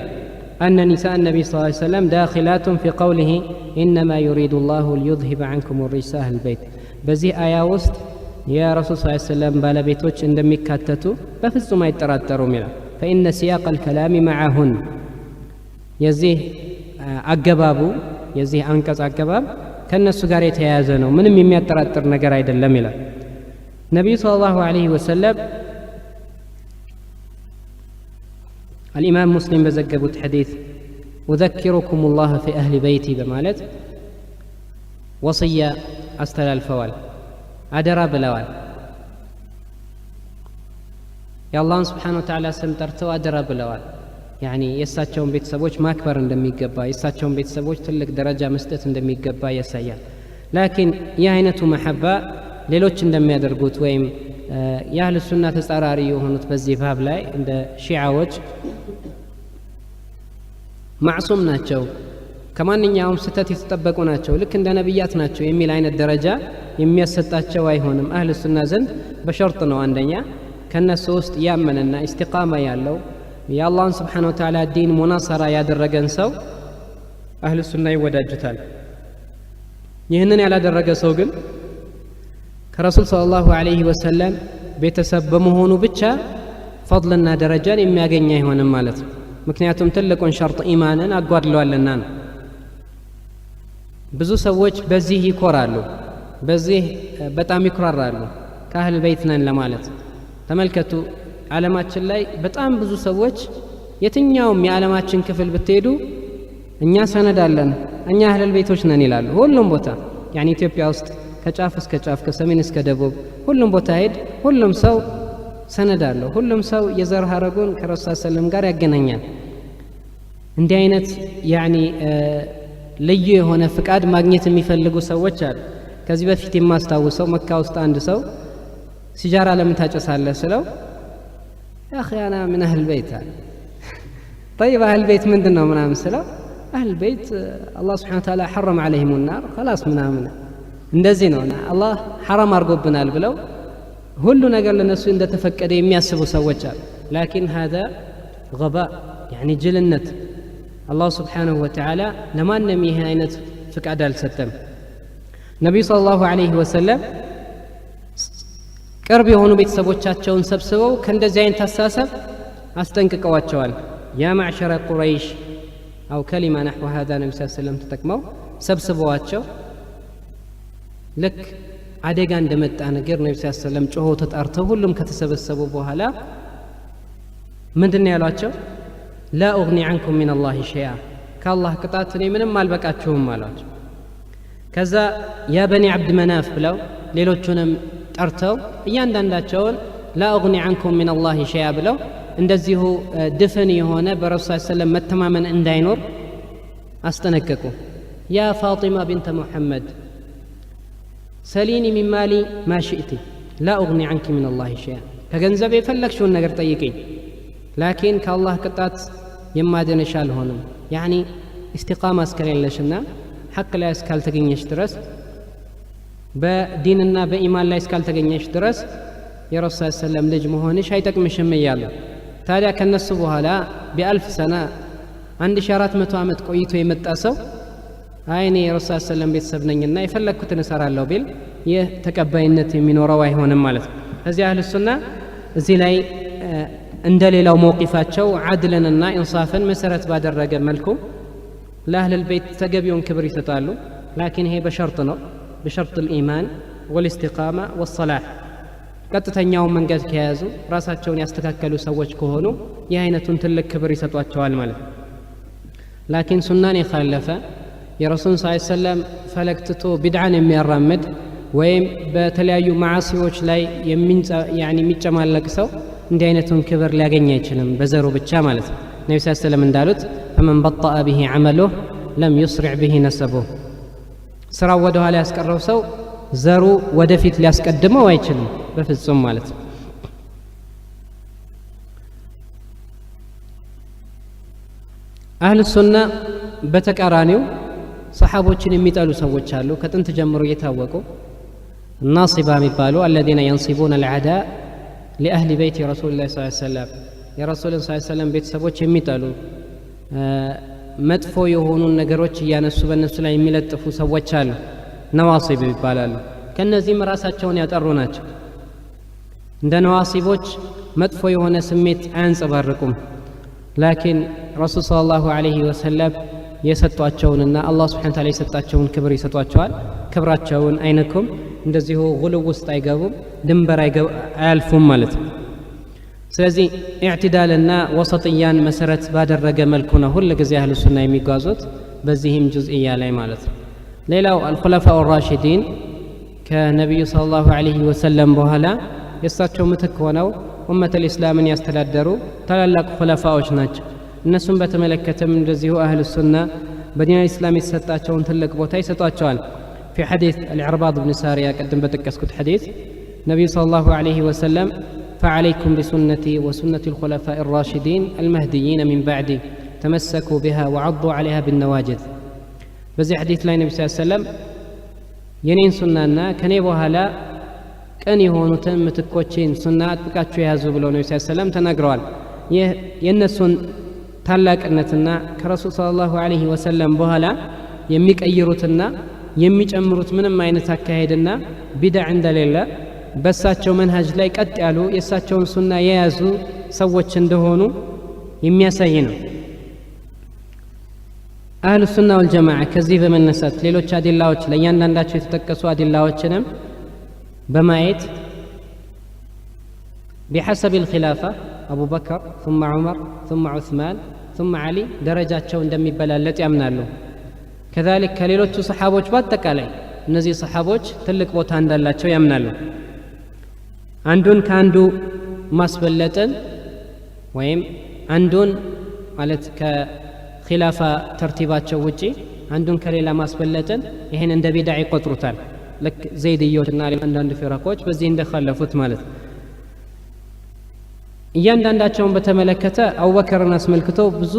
أن نساء النبي صلى الله عليه وسلم داخلات في قوله إنما يريد الله ليذهب عنكم الرجس أهل البيت بزي آية وسط يا رسول صلى الله عليه وسلم بالبيتوች እንደሚካተቱ በፍጹም አይጠራጠሩም ይላል። فإن سياق الكلام معهن የዚህ አገባቡ የዚህ አንቀጽ አገባብ ከነሱ ጋር የተያያዘ ነው፣ ምንም የሚያጠራጥር ነገር አይደለም ይላል። ነቢዩ ሰለላሁ ዐለይሂ ወሰለም አልኢማም ሙስሊም በዘገቡት ሐዲስ ኡዘኪሩኩም ላህ ፊ አህሊ በይቲ በማለት ወስያ አስተላልፈዋል፣ አደራ ብለዋል። የአላህን ስብሓነ ወተዓላ ስም ጠርተው አደራ ብለዋል። ያኒ የእሳቸውን ቤተሰቦች ማክበር እንደሚገባ፣ የእሳቸውን ቤተሰቦች ትልቅ ደረጃ መስጠት እንደሚገባ ያሳያል። ላኪን ይህ አይነቱ መሐባ ሌሎች እንደሚያደርጉት ወይም የአህል ሱና ተጻራሪ የሆኑት በዚህ ባብ ላይ እንደ ሺዓዎች ማዕሱም ናቸው፣ ከማንኛውም ስተት የተጠበቁ ናቸው፣ ልክ እንደ ነቢያት ናቸው የሚል አይነት ደረጃ የሚያሰጣቸው አይሆንም። አህል ሱና ዘንድ በሸርጥ ነው። አንደኛ ከነሱ ውስጥ ያመነና ኢስቲቃማ ያለው የአላህን ስብሓነ ወተዓላ ዲን ሙናሰራ ያደረገን ሰው አህል ሱና ይወዳጁታል። ይህንን ያላደረገ ሰው ግን ከረሱል ሰለላሁ ዐለይሂ ወሰለም ቤተሰብ በመሆኑ ብቻ ፈضልና ደረጃን የሚያገኝ አይሆንም ማለት ነው። ምክንያቱም ትልቁን ሸርጥ ኢማንን አጓድለዋልና ነው። ብዙ ሰዎች በዚህ ይኮራሉ፣ በዚህ በጣም ይኩራራሉ፣ ከአህል ቤት ነን ለማለት። ተመልከቱ፣ ዓለማችን ላይ በጣም ብዙ ሰዎች የትኛውም የዓለማችን ክፍል ብትሄዱ እኛ ሰነድ አለን፣ እኛ አህለል ቤቶች ነን ይላሉ። ሁሉም ቦታ ያኒ ኢትዮጵያ ውስጥ ከጫፍ እስከ ጫፍ ከሰሜን እስከ ደቡብ ሁሉም ቦታ ሄድ፣ ሁሉም ሰው ሰነድ አለው። ሁሉም ሰው የዘር ሐረጉን ከረሱል ሰለም ጋር ያገናኛል። እንዲህ አይነት ያኒ ልዩ የሆነ ፍቃድ ማግኘት የሚፈልጉ ሰዎች አሉ። ከዚህ በፊት የማስታውሰው መካ ውስጥ አንድ ሰው ሲጃራ ለምን ታጨሳለህ ስለው يا أخي أنا من أهل البيت. طيب أهل البيت من دنا ومنا مسلا أهل البيت الله سبحانه وتعالى حرم عليهم النار خلاص منا እንደዚህነውና አላህ ሐራም አርጎብናል ብለው ሁሉ ነገር ለነሱ እንደተፈቀደ የሚያስቡ ሰዎች አሉ። ላኪን هذا غباء يعني ጅልነት። አላህ ስብሓንሁ ወተዓላ ለማንም ይህ አይነት ፍቃድ አልሰጠም። ነቢዩ ሰለላሁ ዐለይሂ ወሰለም ቅርብ የሆኑ ቤተሰቦቻቸውን ሰብስበው ከእንደዚህ አይነት አስተሳሰብ አስጠንቅቀዋቸዋል። ያ ማዕሸረ ቁረይሽ አው ከሊማ ነሕወ ሃዛ ነቢ ስ ሰለም ተጠቅመው ሰብስበዋቸው ልክ አደጋ እንደመጣ ነገር ነብዩ ሰለላሁ ዐለይሂ ወሰለም ጮኸው ተጣርተው ሁሉም ከተሰበሰቡ በኋላ ምንድነው ያሏቸው? ላ ኡግኒ ዐንኩም ሚነላሂ ሸይአ ከአላህ ቅጣት እኔ ምንም አልበቃችሁም አሏቸው። ከዛ ያ በኒ አብድ መናፍ ብለው ሌሎቹንም ጠርተው እያንዳንዳቸውን ላ ኡግኒ ዐንኩም ሚነላሂ ሸይአ ብለው እንደዚሁ ድፍን የሆነ በረሱል ሰለላሁ ዐለይሂ ወሰለም መተማመን እንዳይኖር አስጠነቀቁ። ያ ፋጢማ ቢንተ ሙሐመድ ሰሊኒ ሚን ማሊ ማ ሽእቲ ላ ኡግኒ ዐንኪ ሚነላሂ ሸይአ ከገንዘብ የፈለግሽውን ነገር ጠይቅኝ ላኪን ከአላህ ቅጣት የማድንሽ አልሆንም። ያኒ እስቲቃማ እስከሌለሽና ሐቅ ላይ እስካልተገኘሽ ድረስ በዲንና በኢማን ላይ እስካልተገኘሽ ድረስ የረሱል ሰለላሁ ዐለይሂ ወሰለም ልጅ መሆንሽ አይጠቅምሽም እያሉ ታዲያ ከነሱ በኋላ ቢአልፍ ሰና 1400 ዓመት ቆይቶ የመጣ ሰው አይኔ የረሱል ሰለላሁ ዐለይሂ ወሰለም ቤተሰብ ነኝና የፈለግኩትን እሰራለሁ ቢል ይህ ተቀባይነት የሚኖረው አይሆንም ማለት ነው። እዚህ አህሉ ሱና እዚህ ላይ እንደ ሌላው መውቂፋቸው ዓድልንና ኢንሳፍን መሰረት ባደረገ መልኩ ለአህለል ቤት ተገቢውን ክብር ይሰጣሉ። ላኪን ይሄ በሸርጥ ነው፣ በሸርጥ الإيمان والاستقامة والصلاح ቀጥተኛውን መንገድ ከያዙ ራሳቸውን ያስተካከሉ ሰዎች ከሆኑ ይህ አይነቱን ትልቅ ክብር ይሰጧቸዋል ማለት ነው። ላኪን ሱናን የኻለፈ የረሱል ሰለላሁ ዐለይሂ ወሰለም ፈለግ ትቶ ቢድዓን የሚያራምድ ወይም በተለያዩ ማዓሲዎች ላይ የሚጨማለቅ ሰው እንዲህ አይነቱን ክብር ሊያገኝ አይችልም በዘሩ ብቻ ማለት ነው። ነብዩ ሰለላሁ ዐለይሂ ወሰለም እንዳሉት ፈመን በጠአ ቢሂ ዐመሉሁ ለም ዩስሪዕ ቢሂ ነሰቡሁ ስራው ወደ ኋላ ያስቀረው ሰው ዘሩ ወደፊት ሊያስቀድመው አይችልም በፍጹም ማለት ነው። አህሉ ሱና በተቃራኒው ሰሓቦችን የሚጠሉ ሰዎች አሉ። ከጥንት ጀምሮ እየታወቁ ናሲባ የሚባሉ አለዚነ የንሲቡነ አልዓዳ ሊአህሊ ቤት ረሱልላህ ሰለላሁ ዐለይሂ ወሰለም የረሱልን ሰለላሁ ዐለይሂ ወሰለም ቤተሰቦች የሚጠሉ መጥፎ የሆኑ ነገሮች እያነሱ በእነሱ ላይ የሚለጥፉ ሰዎች አሉ። ነዋሲብ ይባላሉ። ከነዚህም ራሳቸውን ያጠሩ ናቸው። እንደ ነዋሲቦች መጥፎ የሆነ ስሜት አያንጸባርቁም። ላኪን ረሱል ሰለላሁ ዐለይሂ ወሰለም የሰጧቸውንና አላህ ሱብሓነሁ ወተዓላ የሰጣቸውን ክብር ይሰጧቸዋል። ክብራቸውን አይነኩም። እንደዚሁ ጉልው ውስጥ አይገቡም፣ ድንበር አያልፉም ማለት ነው። ስለዚህ ኢዕቲዳልና ወሰጥያን መሰረት ባደረገ መልኩ ነው ሁል ጊዜ አህሉ ሱና የሚጓዙት በዚህም ጁዝኢያ ላይ ማለት ነው። ሌላው አልኹለፋኡ ራሺዲን ከነቢዩ ሰለላሁ ዐለይሂ ወሰለም በኋላ የእሳቸው ምትክ ሆነው ኡመተል ኢስላምን ያስተዳደሩ ታላላቅ ኹለፋዎች ናቸው። እነሱም በተመለከተም እንደዚሁ አህሉ ሱና በዲን ኢስላም የተሰጣቸውን ትልቅ ቦታ ይሰጧቸዋል። في حديث العرباض بن سارية قدم بتكسكت حديث النبي صلى الله عليه وسلم فعليكم بسنتي وسنة الخلفاء الراشدين المهديين من بعدي تمسكوا بها وعضوا عليها بالنواجذ بزي حديث لا النبي صلى الله عليه وسلم ينين سنانا كان يبوها لا كان يهونوا تمتكوتشين سنات بكاتشو يهزو بلو النبي صلى الله عليه وسلم تنقروا ينسون ታላቅ እነትና ከረሱል ሰለላሁ ዐለይሂ ወሰለም በኋላ የሚቀይሩትና የሚጨምሩት ምንም አይነት አካሄድና ቢድዓ እንደሌለ በሳቸው መንሃጅ ላይ ቀጥ ያሉ የሳቸውን ሱና የያዙ ሰዎች እንደሆኑ የሚያሳይ ነው። አህሉ ሱና ወልጀማዓ ከዚህ በመነሳት ሌሎች አዲላዎች ለእያንዳንዳቸው የተጠቀሱ አዲላዎችንም በማየት بحسب الخلافة أبو بكر ثم عمر ثم عثمان ثم علي درجاتቸው እንደሚበላለጥ ያምናሉ። كذلك ከሌሎቹ ሰሓቦች በአጠቃላይ እነዚህ ሰሓቦች ትልቅ ቦታ እንዳላቸው ያምናሉ። አንዱን ከአንዱ ማስበለጥን ወይም አንዱን ማለት ከኺላፋ ተርቲባቸው ውጪ አንዱን ከሌላ ማስበለጥን ይሄን እንደ ቢድዓ ይቆጥሩታል። ልክ ዘይድዮችና አንዳንድ ፊራቆች በዚህ እንደخለፉት ማለት ነው። እያንዳንዳቸውን በተመለከተ አቡበከርን አስመልክቶ ብዙ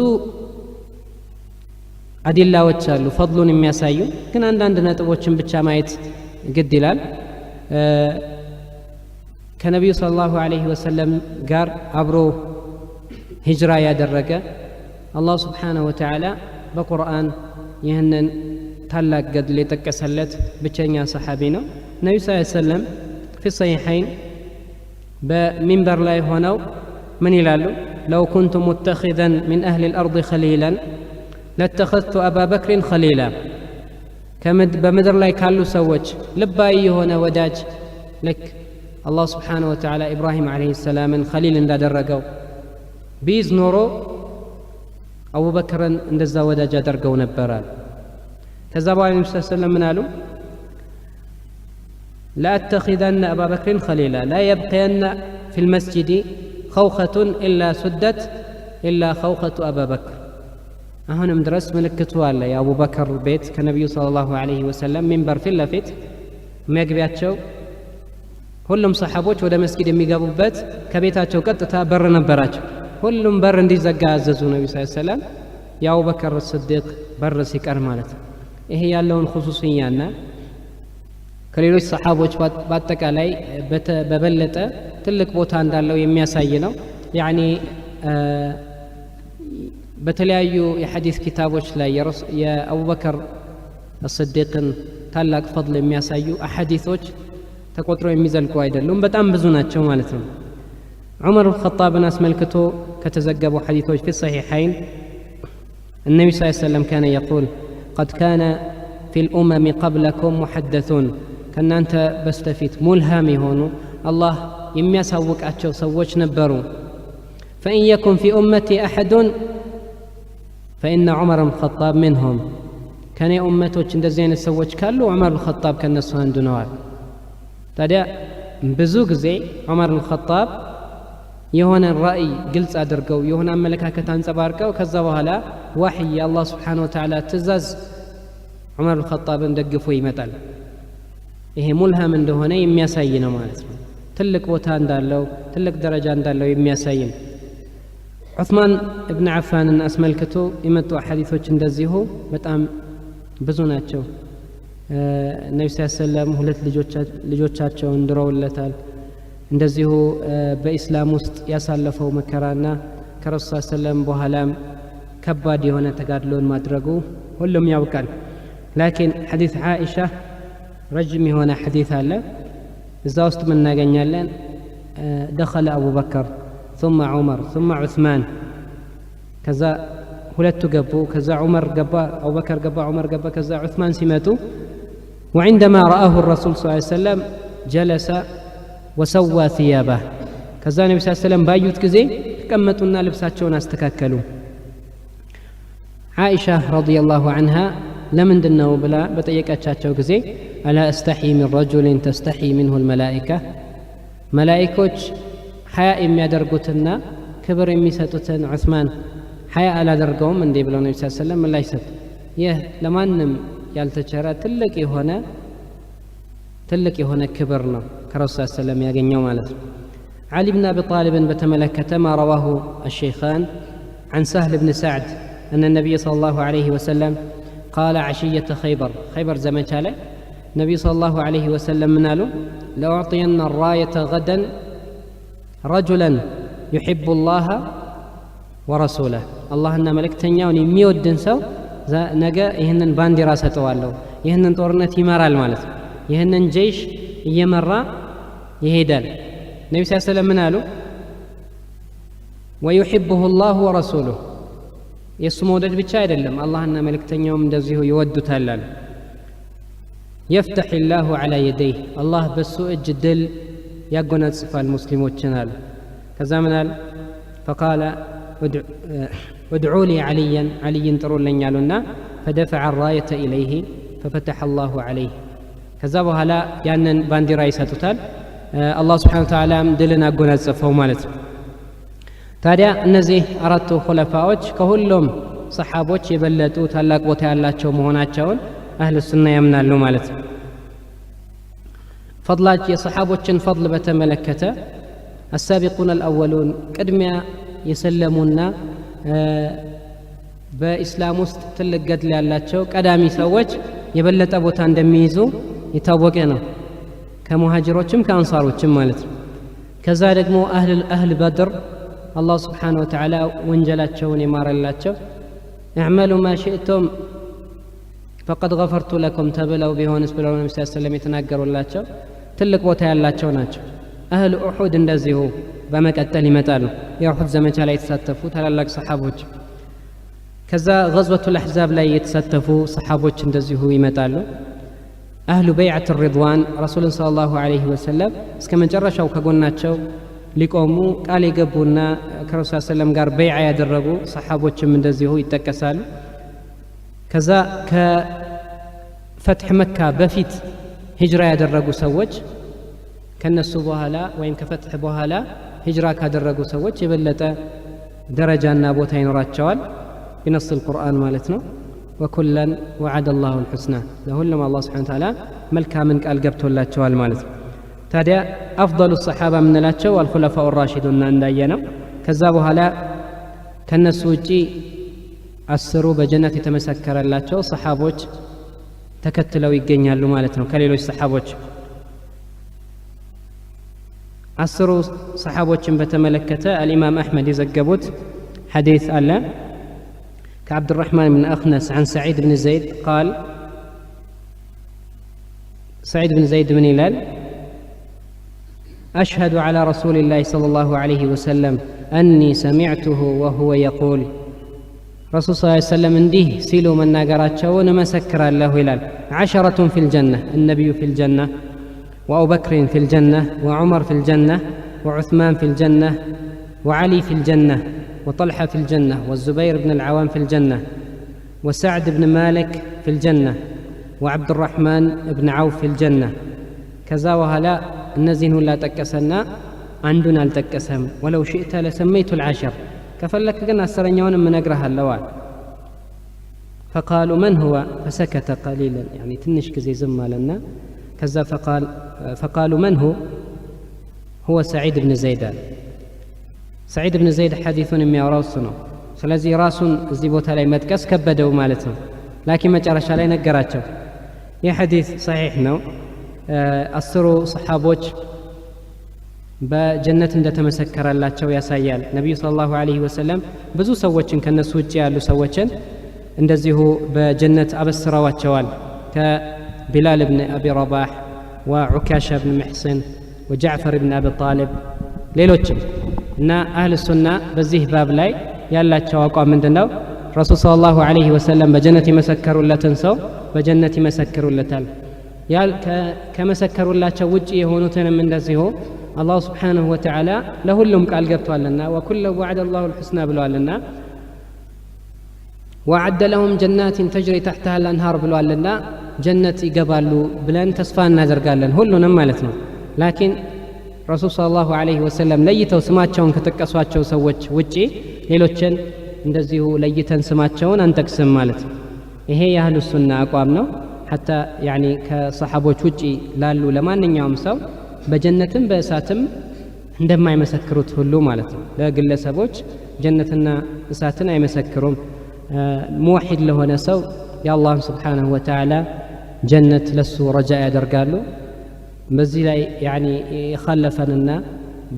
አዲላዎች አሉ ፈድሉን የሚያሳዩ ግን አንዳንድ ነጥቦችን ብቻ ማየት ግድ ይላል። ከነቢዩ ሰለላሁ ዐለይሂ ወሰለም ጋር አብሮ ሂጅራ ያደረገ አላህ ሱብሓነሁ ወተዓላ በቁርአን ይህንን ታላቅ ገድል የጠቀሰለት ብቸኛ ሰሓቢ ነው። ነቢዩ ሰለላሁ ዐለይሂ ወሰለም ፊ ሰሒሐይን በሚንበር ላይ ሆነው ምን ይላሉ? ለው ኩንቱ ሙተኺዘን ሚን አህሊ ልአርድ ኸሊላን ለተኸዝቱ አባ በክሪን ኸሊላ በምድር ላይ ካሉ ሰዎች ልባይ የሆነ ወዳጅ ልክ አላህ Subhanahu Wa Ta'ala ኢብራሂም አለይሂ ሰላምን ኸሊል እንዳደረገው ቢዝ ኖሮ አቡበክርን እንደዛ ወዳጅ አድርገው ነበር። ከዛ በኋላ ነብዩ ሰለላሁ ዐለይሂ ወሰለም ምን አሉ? لا أتخذن أبا بكر خليلا لا يبقين في المسجد خوخة إلا سدت إلا خوخة أبا بكر. أهون مدرس ملكته على يا أبو بكر بيت كنبي صلى الله عليه وسلم منبر في اللفت ما يقبياتشو ሁሉም ሰሃቦች ወደ መስጊድ የሚገቡበት ከቤታቸው ቀጥታ በር ነበራቸው። ሁሉም በር እንዲዘጋ አዘዙ ነብዩ ሰለላሁ ዐለይሂ ወሰለም የአቡበከር ሲዲቅ በር ሲቀር ማለት ነው። ይሄ ያለውን ኹሱሲያና ከሌሎች ሰሃቦች በአጠቃላይ በበለጠ ትልቅ ቦታ እንዳለው የሚያሳይ ነው። ያኒ በተለያዩ የሐዲስ ኪታቦች ላይ የአቡበከር ሲዲቅን ታላቅ ፈድል የሚያሳዩ አሐዲሶች ተቆጥሮ የሚዘልቁ አይደሉም፣ በጣም ብዙ ናቸው ማለት ነው። ዑመር الخطابን አስመልክቶ ከተዘገቡ ሐዲሶች في الصحيحين النبي صلى الله عليه وسلم كان يقول قد كان في الأمم قبلكم محدثون ከናንተ በስተፊት ሙልሃም የሆኑ አላህ የሚያሳውቃቸው ሰዎች ነበሩ። فإن يكن في أمتي أحد فإن عمر بن الخطاب منهم ከኔ ኡመቶች እንደዚህ አይነት ሰዎች ካሉ ዑመር بن الخطاب ከነሱ አንዱ ነው። ታዲያ ብዙ ጊዜ ዑመር بن الخطاب የሆነ ራእይ ግልጽ አድርገው የሆነ አመለካከት አንጸባርቀው ከዛ በኋላ ወህይ የአላህ Subhanahu Wa Ta'ala ትእዛዝ ዑመር بن الخطابን ደግፎ ይመጣል። ይሄ ሙልሃም እንደሆነ የሚያሳይ ነው ማለት ነው። ትልቅ ቦታ እንዳለው ትልቅ ደረጃ እንዳለው የሚያሳይ ነው። ዑስማን ኢብኑ አፋንን አስመልክቶ የመጡ ሐዲሶች እንደዚሁ በጣም ብዙ ናቸው። ነብዩ ሰለላሁ ዐለይሂ ወሰለም ሁለት ልጆቻቸውን ድረውለታል። እንደዚሁ በእስላም ውስጥ ያሳለፈው መከራና ከረሱል ሰለላሁ ዐለይሂ ወሰለም በኋላም ከባድ የሆነ ተጋድሎን ማድረጉ ሁሉም ያውቃል። ላኪን ሐዲስ ዓኢሻ ረጅም የሆነ ሐዲስ አለ። እዛ ውስጥ ምን እናገኛለን? دخل أبو بكر ثم عمر ثم عثمان ከዛ ሁለቱ ገቡ፣ ከዛ ዑመር ገባ፣ አቡበከር ገባ፣ ዑመር ገባ፣ ከዛ ዑስማን ሲመጡ وعندما رآه الرسول صلى الله عليه وسلم جلس وسوى ثيابه ከዛ ነብዩ ሰለላሁ ዐለይሂ ወሰለም ባዩት ጊዜ ተቀመጡና ልብሳቸውን አስተካከሉ። ዓኢሻ ረዲየላሁ ዐንሃ ለምንድነው ብላ በጠየቀቻቸው ጊዜ ألا أستحي من رجل تستحي منه الملائكة ملائكوች ሐያ የሚያደርጉትና ክብር የሚሰጡትን ዑስማን ሐያ አላደርገውም እንዴ ብለው ነብዩ ሰለላሁ ዐለይሂ ወሰለም ምላሽ ሰጡ። ይህ ለማንም ያልተቸረ ትልቅ የሆነ ክብር ነው ከረሱል ሰለላሁ ዐለይሂ ወሰለም ያገኘው ማለት ነው። علي بن أبي طالب بتملكة ما رواه الشيخان عن سهل بن سعد أن النبي صلى الله عليه وسلم قال عشية خيبر زمن شاله النبي صلى الله عليه وسلم منالو لأعطين الراية غدا رجلا يحب الله ورسوله الله أن ملك تنياون يميود دنسو نجا يهنن بانديرا ستوالو يهنن طورنت يمرا المالس يهنن جيش يمرا يهدال النبي صلى الله عليه وسلم منالو ويحبه الله ورسوله يسمو دج ብቻ አይደለም الله أن ملك تنياوم እንደዚሁ ይወዱታል። يفتح الله على يديه الله بسوء الجدل يقنصف المسلمين አሉ። ከዛ ምናል فقال ادعوا لي عليا ጥሩልኝ አሉና فدفع الراية إليه ففتح الله عليه ከዛ በኋላ ያንን ባንዲራ ይሰጡታል። አላህ Subhanahu Wa Ta'ala ድልን አጎናጸፈው ማለት ነው። ታዲያ እነዚህ አራቱ ኹለፋዎች ከሁሉም ሰሃቦች የበለጡ ታላቅ ቦታ ያላቸው መሆናቸውን አህሉ ሱና ያምናሉ ማለት ነው። ፈድላች የሰሃቦችን ፈድል በተመለከተ السابقون الأولون ቅድሚያ የሰለሙና በእስላም ውስጥ ትልቅ ገድል ያላቸው ቀዳሚ ሰዎች የበለጠ ቦታ እንደሚይዙ የታወቀ ነው፣ ከሙሃጅሮችም ከአንሳሮችም ማለት ነው። ከዛ ደግሞ አህል በድር አላህ Subhanahu Wa Ta'ala ወንጀላቸውን የማረላቸው اعملوا ما شئتم فقد غفرت لكم ተብለው ቢሆንስ ብለው ነብዩ ሰለላሁ ዐለይሂ ወሰለም የተናገሩላቸው ትልቅ ቦታ ያላቸው ናቸው። አህል ኡሁድ እንደዚሁ በመቀጠል ይመጣሉ። የኡሁድ ዘመቻ ላይ የተሳተፉ ታላላቅ ሰሃቦች። ከዛ ገዝወቱል አሕዛብ ላይ የተሳተፉ ሰሓቦች እንደዚሁ ይመጣሉ። አህሉ በይዓት ሪድዋን ረሱልን ሰለላሁ ዐለይሂ ወሰለም እስከ መጨረሻው ከጎናቸው ሊቆሙ ቃል የገቡና ከረሱል ሰለም ጋር በይዓ ያደረጉ ሰሓቦችም እንደዚሁ ይጠቀሳሉ። ከዛ ከፈትሕ መካ በፊት ሂጅራ ያደረጉ ሰዎች ከነሱ በኋላ ወይም ከፈትሕ በኋላ ሂጅራ ካደረጉ ሰዎች የበለጠ ደረጃና ቦታ ይኖራቸዋል بنص القرآن مالتنا وكلا وعد الله الحسنى لهم الله سبحانه وتعالى ملكا من قال قبته الله جوال مالت تاديا أفضل الصحابة من الله والخلفاء الراشدون عندنا كذابوا لا كالناس وجي السرو بجنة تمسكر الله صحابوች ተከትለው ይገኛሉ ማለት ነው ከሌሎች ሰሓቦች አስሩ ሰሓቦችን በተመለከተ الإمام أحمد يዘገቡት حديث አለ كعبد الرحمن بن أخنس عن سعيد بن زيد قال سعيد بن زيد بن هلال أشهد على رسول الله صلى الله عليه وسلم أني سمعته وهو يقول رسول صلى الله عليه وسلم انديه سيلو من ناقراتشو ونمسكر الله هلال 10 في الجنة النبي في الجنة وأبو بكر في الجنة وعمر في الجنة وعثمان في الجنة وعلي في الجنة وطلحة في الجنة والزبير بن العوام في الجنة وسعد بن مالك في الجنة وعبد الرحمن بن عوف في الجنة كذا وهلا النزين لا تكسنا عندنا التكسم ولو شئت لسميت العشر كفلك قلنا السرنيون من أقرها اللوال فقالوا من هو فسكت قليلا يعني تنشك زي زما لنا كذا فقالوا من هو سعيد بن زيدان سعيد بن زيد حديث من يراوسنا ስለዚህ ራሱን እዚህ ቦታ ላይ መጥቀስ ከበደው ማለት ነው ላኪን መጨረሻ ላይ ነገራቸው ይህ ሐዲስ صحيح ነው አስሩ ሰሓቦች በጀነት እንደተመሰከረላቸው ያሳያል ነብዩ ሰለላሁ ዐለይሂ ወሰለም ብዙ ሰዎችን ከነሱ ውጪ ያሉ ሰዎችን እንደዚሁ በጀነት አበስረዋቸዋል ከቢላል ኢብኑ አቢ ረባህ ወዑካሻ ኢብኑ ሙሕሲን ወጃዕፈር ኢብኑ አቢ ጣሊብ ሌሎችም እና አህለ ሱና በዚህ ባብ ላይ ያላቸው አቋም ምንድነው ረሱል ሰለላሁ ዐለይሂ ወሰለም በጀነት ይመሰከሩለትን ሰው በጀነት ይመሰክሩለታል ከመሰከሩላቸው ውጪ የሆኑትንም እንደዚሁ አላህ Subhanahu Wa Ta'ala ለሁሉም ቃል ገብቷልና ወኩሉ ወዐደ አላሁ الحسنى ብለዋልና وعد لهم جنات تجري تحتها الانهار ብለዋልና ጀነት ይገባሉ ብለን ተስፋ እናደርጋለን ሁሉንም ማለት ነው ላኪን ረሱል ሰለላሁ ዐለይሂ ወሰለም ለይተው ስማቸውን ከተቀሷቸው ሰዎች ውጪ ሌሎችን እንደዚሁ ለይተን ስማቸውን አንጠቅስም ማለት ነው ይሄ የአህሉ ሱና አቋም ነው حتى يعني ከሰሓቦች ውጪ ላሉ ለማንኛውም ሰው በጀነትም በእሳትም እንደማይመሰክሩት ሁሉ ማለት ነው ለግለሰቦች ጀነትና እሳትን አይመሰክሩም ሙወሂድ ለሆነ ሰው የአላህ Subhanahu Wa Ta'ala ጀነት ለሱ ረጃ ያደርጋሉ በዚህ ላይ يعني يخلفنና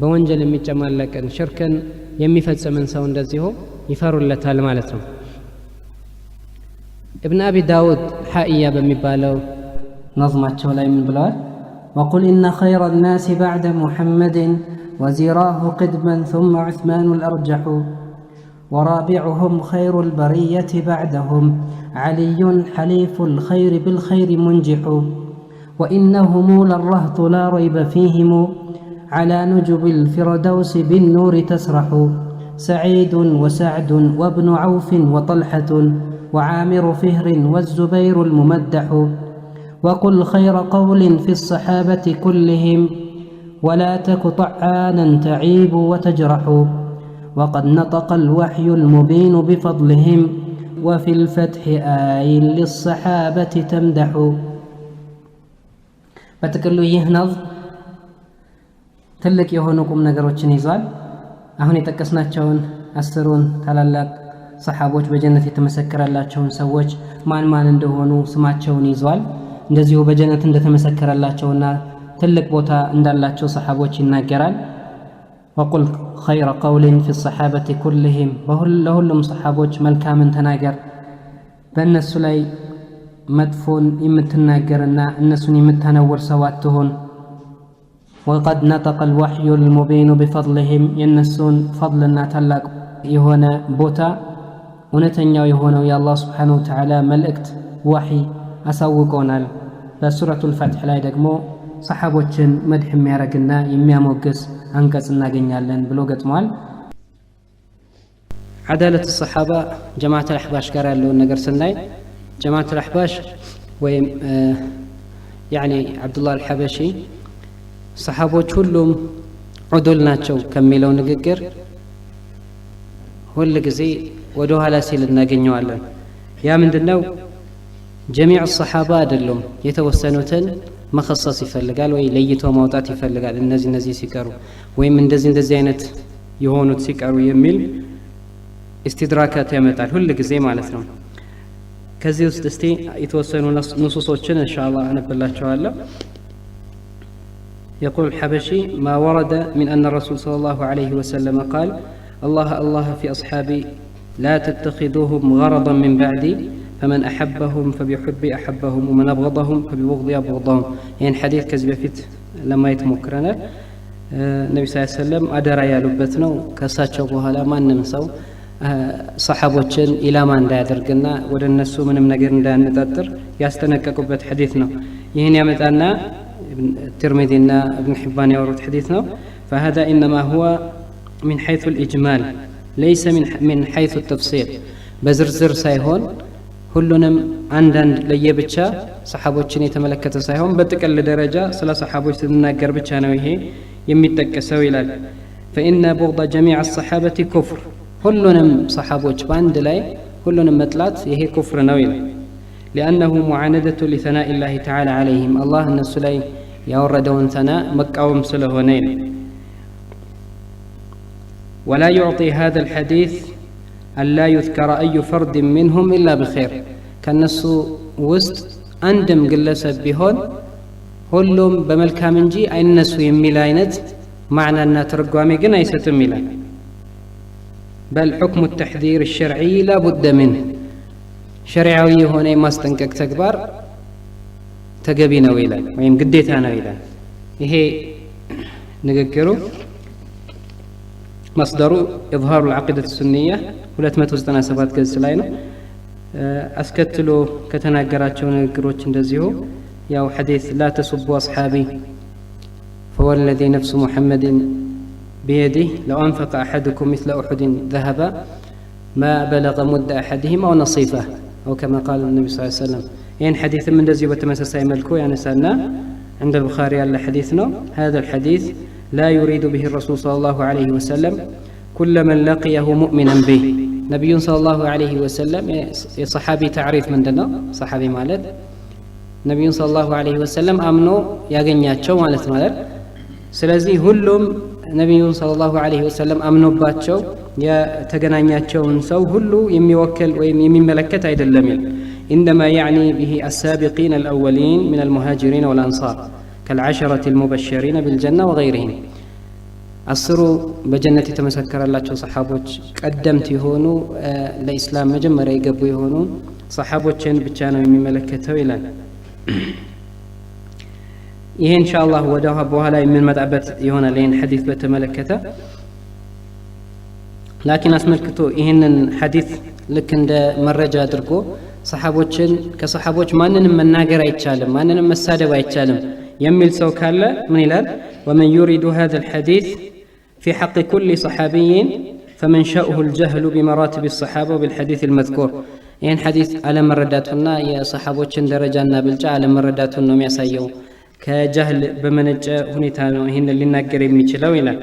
በወንጀል የሚጨማለቅን ሽርክን የሚፈጽምን ሰው እንደዚሁ ይፈሩለታል ማለት ነው ابن أبي داود حائية بمبالو نظمته لا من بلاد وقل إن خير الناس بعد محمد وزراه قدما ثم عثمان الأرجح ورابعهم خير البرية بعدهم علي حليف الخير بالخير منجح وإنهم للرهط لا ريب فيهم على نجب الفردوس بالنور تسرح سعيد وسعد وابن عوف وطلحة وعامر فهر والزبير الممدح وقل خير قول في الصحابة كلهم ولا تك طعانا تعيب وتجرح وقد نطق الوحي المبين بفضلهم وفي الفتح آي للصحابة تمدح በጥቅሉ ይህ ነው ትልቅ የሆኑቁም ነገሮችን ይዟል አሁን የጠቀስናቸውን አስሩን ታላላቅ ሰሓቦች በጀነት የተመሰከረላቸውን ሰዎች ማን ማን እንደሆኑ ስማቸውን ይዟል እንደዚሁ በጀነት እንደተመሰከረላቸውና ትልቅ ቦታ እንዳላቸው ሰሓቦች ይናገራል وقل خير قول في الصحابة كلهم لهم صحابوች መልካምን ተናገር በእነሱ ላይ መጥፎን የምትናገርና እነሱን የምታነውር ሰው አትሁን وقد نطق الوحي المبين بفضلهم ينسون فضلنا تلاق يهونا بوتا እውነተኛው የሆነው የአላህ Subhanahu Wa Ta'ala መልእክት ወሂ አሳውቆናል። በሱረቱል ፈትህ ላይ ደግሞ ሰሐቦችን መድህ የሚያረግና የሚያሞግስ አንቀጽ እናገኛለን ብሎ ገጥሟል። عدالة الصحابة جماعة الأحباش ጋር ያለውን ነገር ስናይ جماعة الأحباش ወይም يعني عبد الله الحبشي ሰሐቦች ሁሉም ዑዱል ናቸው ከሚለው ንግግር ሁሉ ጊዜ ወደ ኋላ ሲል እናገኘዋለን። ያ ምንድነው? ጀሚዕ الصحابة አይደሉም፣ የተወሰኑትን መخصص ይፈልጋል ወይ ለይቶ ማውጣት ይፈልጋል። እነዚህ ሲቀሩ ወይም እንደዚህ አይነት የሆኑት ሲቀሩ የሚል استدراكات ያመጣል ሁሉ ጊዜ ማለት ነው። ከዚህ ውስጥ እስቲ የተወሰኑ ንሱሶችን ኢንሻአላህ አነብላችኋለሁ። يقول الحبشي ما ورد من أن الرسول صلى الله عليه وسلم قال الله في أصحابي لا تتخذوهم غرضا من بعدي فمن أحبهم فبحبي أحبهم ومن أبغضهم فببغضي أبغضهم. يعني حديث كذب فيت لما يتمكرنا النبي صلى الله عليه وسلم أدرى يا لبتنا كساتشو بها ما نمسو صحابوችን ኢላማ እንዳያደርግና ወደ እነሱ ምንም ነገር እንዳያነጣጥር ያስተነቀቁበት ሐዲስ ነው። ይሄን ያመጣና ትርሚዚና ኢብኑ ሒባን ያወሩት ሐዲስ ነው። فهذا انما هو من حيث الاجمال ليس من حيث التفصيل በዝርዝር ሳይሆን ሁሉንም አንዳንድ ለየብቻ ሰሐቦችን የተመለከተ ሳይሆን በጥቅል ደረጃ ስለ ሰሐቦች ሲናገር ብቻ ነው ይሄ የሚጠቀሰው ይላል። فإن بغض جميع الصحابة كفر ሁሉንም ሰሐቦች በአንድ ላይ ሁሉንም መጥላት ይሄ ኩፍር ነው ይላል። لأنه معاندة لثناء الله تعالى عليهم الله እነሱ ላይ ያወረደውን ثناء መቃወም ስለሆነ ይላል። ولا يعطي هذا الحديث أن لا يذكر أي فرد منهم إلا بخير ከነሱ ውስጥ አንድም ግለሰብ ቢሆን ሁሉም በመልካም እንጂ አይነሱ የሚል አይነት ማዕናና ትርጓሜ ግን አይሰጥም ይላል። بل حكم التحذير الشرعي لا بد منه شرعي هنا ማስጠንቀቅ ተግባር ተገቢ ነው ይላል ወይም ግዴታ ነው ይላል። ይሄ ንግግሩ مصدر إظهار العقيدة السنية 297 ገጽ ላይ ነው። አስከትሎ ከተናገራቸው ንግግሮች እንደዚሁ ያው ሐዲስ لا تسبوا أصحابي فوالذي نفس محمد بيده لو أنفق أحدكم مثل أحد ذهبا ما بلغ مد أحدهم أو نصيفه أو كما قال النبي صلى الله عليه وسلم. يعني حديث من دزي وتمسسا يملكو يعني سألنا عند البخاري على حديثنا هذا الحديث لا يريد به الرسول صلى الله عليه وسلم كل من لقيه مؤمنا به. نبي صلى الله عليه وسلم صحابي تعريف من دنا صحابي مالت نبي صلى الله عليه وسلم أمنوا يغنياتشو مالت ስለዚህ ሁሉም ነብዩን ሰለላሁ ዐለይሂ ወሰለም አምኖባቸው የተገናኛቸውን ሰው ሁሉ የሚወክል ወይም የሚመለከት አይደለም ይላል። انما يعني به السابقين الاولين من المهاجرين والانصار كالعشرة المبشرين بالجنة وغيرهم. አስሩ በጀነት የተመሰከረላቸው ሰሐቦች ቀደምት የሆኑ ለኢስላም መጀመሪያ የገቡ የሆኑ ሰሐቦችን ብቻ ነው የሚመለከተው ይላል። ይሄ ኢንሻአላህ ወደ በኋላ የምንመጣበት ይሆናል ይሄን ሐዲስ በተመለከተ። ላኪን አስመልክቶ ይሄንን ሐዲስ ልክ እንደ መረጃ አድርጎ ሰሐቦችን ከሰሐቦች ማንንም መናገር አይቻልም፣ ማንንም መሳደብ አይቻልም የሚል ሰው ካለ ምን ይላል? ومن يريد هذا الحديث في حق كل صحابي فمنشأه الجهل بمراتب الصحابة وبالحديث المذكور. ይሄን ሐዲስ አለመረዳቱና የሰሐቦችን ደረጃና ብልጫ አለመረዳቱን ነው የሚያሳየው። ከጀህል በመነጨ ሁኔታ ነው ይሄን ሊናገር የሚችለው ይላል።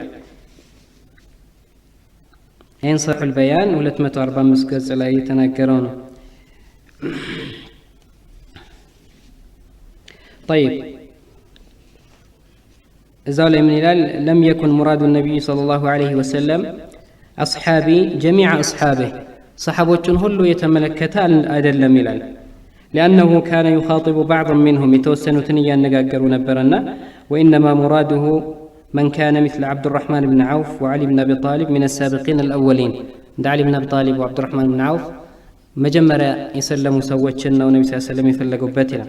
ይሄን ሰሒህ በያን 245 ገጽ ላይ የተናገረው ነው። طيب እዛው ላይ ምን ይላል? لم يكن مراد النبي صلى الله عليه وسلم أصحابي جميع أصحابه صحابوችን ሁሉ የተመለከተ አይደለም ይላል። لأنه كان يخاطب بعضا منهم يتوسنوتن ينغاغروا نبرنا وإنما مراده من كان مثل عبد الرحمن بن عوف وعلي بن أبي طالب من السابقين الأولين. علي بن أبي طالب وعبد الرحمن بن عوف مجمرة يسلموا سوتشنا والنبي صلى الله عليه وسلم يفلقوا باتنا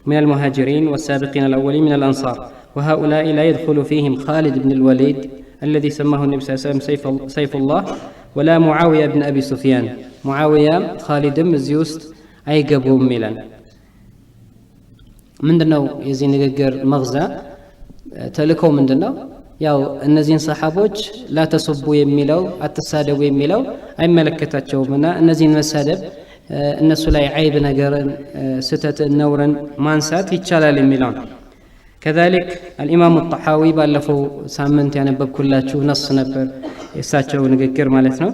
من المهاجرين والسابقين الأولين من الأنصار. وهؤلاء لا يدخل فيهم خالد بن الوليد الذي سماه النبي صلى الله عليه وسلم سيف الله ولا معاوية بن أبي سفيان ሙዓዊያም ኻሊድም እዚህ ውስጥ አይገቡም ይላል። ምንድነው የዚህ ንግግር መግዛ ተልእኮው ምንድነው? ያው እነዚህን ሰሓቦች ላተሰቡ የሚለው አትሳደቡ የሚለው አይመለከታቸውምና እነዚህን መሳደብ እነሱ ላይ አይብ ነገርን ስተትን ነውርን ማንሳት ይቻላል የሚለው كذلك الإمام الطحاوي ባለፈው ሳምንት ያነበብኩላችሁ ነስ ነበር የሳቸው ንግግር ማለት ነው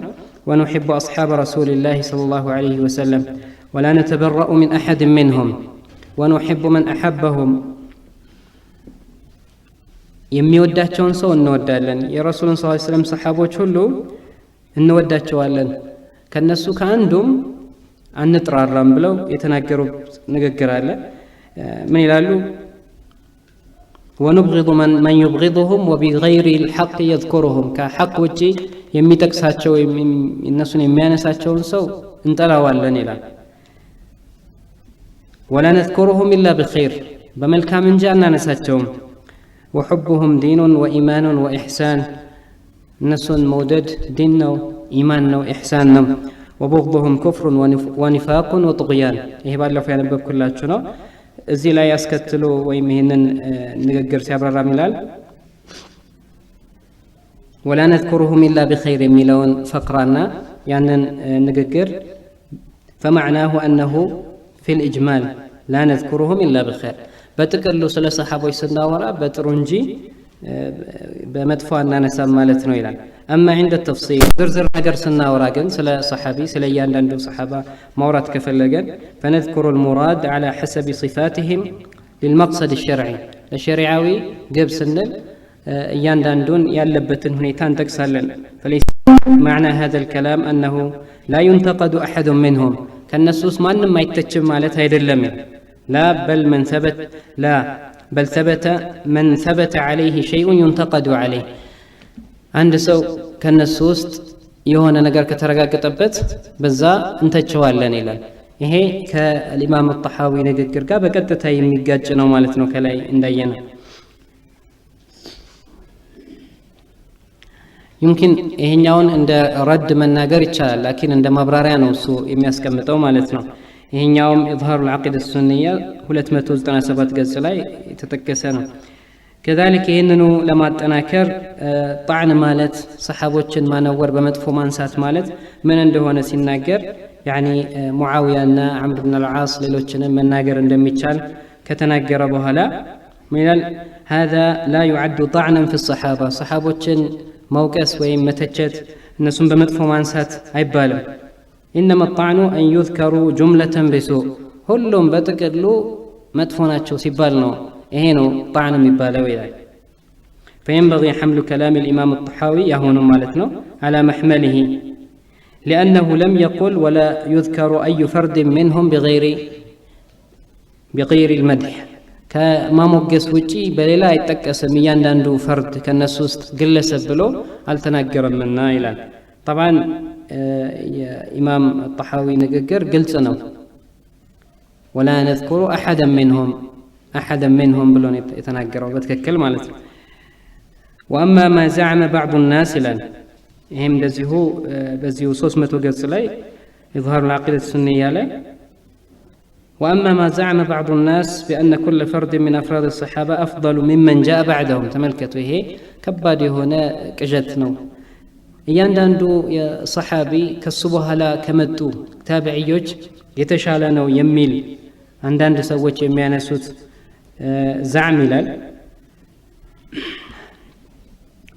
ونحب أصحاب رسول الله صلى الله عليه وسلم ولا نتبرأ من أحد منهم ونحب من أحبهم የሚወዳቸውን ሰው እንወዳለን የረሱልን ሰለላሁ ዐለይሂ ወሰለም ሰሃቦች ሁሉ እንወዳቸዋለን ከነሱ ከአንዱም አንጥራራም ብለው የተናገሩት ንግግር አለ ምን ይላሉ ونبغض من يبغضهم وبغير الحق يذكرهم كحق وجي የሚጠቅሳቸው እነሱን የሚያነሳቸውን ሰው እንጠላዋለን ይላል ولا نذكرهم إلا بخير بملكام እንጂ አናነሳቸውም وحبهم دين وإيمان وإحسان نسون مودد دين نو إيمان نو إحسان نو وبغضهم كفر ونفاق وطغيان إيه بالله في نبب كلاتشو نو زي لا يسكتلو ويمهنن نغغر سيابرر ملال ولا نذكرهم إلا بخير ميلون فقرانا يعني نغغر فمعناه أنه في الإجمال لا نذكرهم إلا بخير በጥቅሉ ስለ ሰሃቦች ስናወራ በጥሩ እንጂ በመጥፎ አናነሳም ማለት ነው ይላል اما عند التفصيل ዝርዝር ነገር ስናወራ ግን ስለ ሰሃቢ ስለ እያንዳንዱ ሰሃባ ማውራት ከፈለገን فنذكر المراد على حسب صفاتهم للمقصد الشرعي الشرعي ግብ ስንል እያንዳንዱን ያለበትን ሁኔታ እንጠቅሳለን فليس معنى هذا الكلام أنه لا ينتقد أحد منهم ከነሱስ ማንም አይተችም ማለት አይደለም لا بل ثبت من ثبت عليه شيء ينتقد عليه عند سو ከነሱ ውስጥ የሆነ ነገር ከተረጋገጠበት በዛ እንተቸዋለን ይላል ይሄ ከኢማም الطحاوي ንግግር ጋር በቀጥታ የሚጋጭ ነው ማለት ነው ከላይ እንዳየነው يمكن ይሄኛውን እንደ ረድ መናገር ይቻላል لكن እንደ ማብራሪያ ነው እሱ የሚያስቀምጠው ማለት ነው ይሄኛውም إظهار العقيدة السنية 297 ገጽ ላይ የተጠቀሰ ነው كذلك ይሄንኑ ለማጠናከር طعن ማለት ሰሃቦችን ማነወር በመጥፎ ማንሳት ማለት ምን እንደሆነ ሲናገር يعني ሙዓዊያና አምር ኢብኑ አልዓስ ሌሎችንም መናገር እንደሚቻል ከተናገረ በኋላ ምናል هذا لا يعد طعنا في الصحابة ሰሃቦችን መውቀስ ወይም መተቸት እነሱን በመጥፎ ማንሳት አይባልም إنما الطعن أن يذكروا جملة بسوء ሁሉም በጥቅሉ መጥፎ ናቸው ሲባል ነው ይሄ ነው طعن የሚባለው ይላል فينبغي حمل كلام الإمام الطحاوي يهون مالتنا على محمله لأنه لم يقل ولا يذكر أي فرد منهم بغير المدح كما موجس وجي بلا يتقسم يانداندو فرد كالنسوس قلسب بلو التناقر منا إلى طبعا يا إمام الطحاوي نقر قلت أنا ولا نذكر أحدا منهم بلون يتناقروا بتككل مالتنا وأما ما زعم بعض الناس لن هم بزيهو 300 قلت لي إظهار العقيدة السنية لي وأما ما زعم بعض الناس بأن كل فرد من أفراد الصحابة أفضل ممن جاء بعدهم تملكته هي كبادي هنا كجتنو እያንዳንዱ የሰሃቢ ከሱ በኋላ ከመጡ ታቢዒዎች የተሻለ ነው የሚል አንዳንድ ሰዎች የሚያነሱት ዛዕም ይላል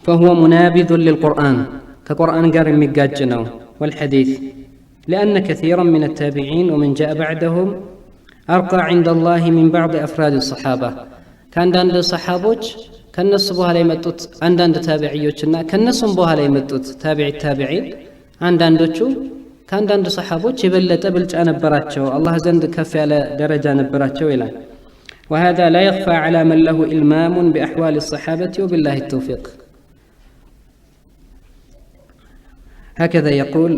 فهو منابذ للقرآن كقرآن قال የሚጋጭ ነው والحديث لأن كثيرا من التابعين ومن جاء بعدهم أرقى عند الله من بعض أفراد الصحابة كان عند الصحابوች ከነሱ በኋላ የመጡት አንዳንድ ታቢዒዎችና ከነሱም በኋላ የመጡት ታቢዒን አንዳንዶቹ ከአንዳንድ ሰሃቦች የበለጠ ብልጫ ነበራቸው አላህ ዘንድ ከፍ ያለ ደረጃ ነበራቸው ይላል وهذا لا يخفى على من له إلمام بأحوال الصحابة وبالله التوفيق هكذا يقول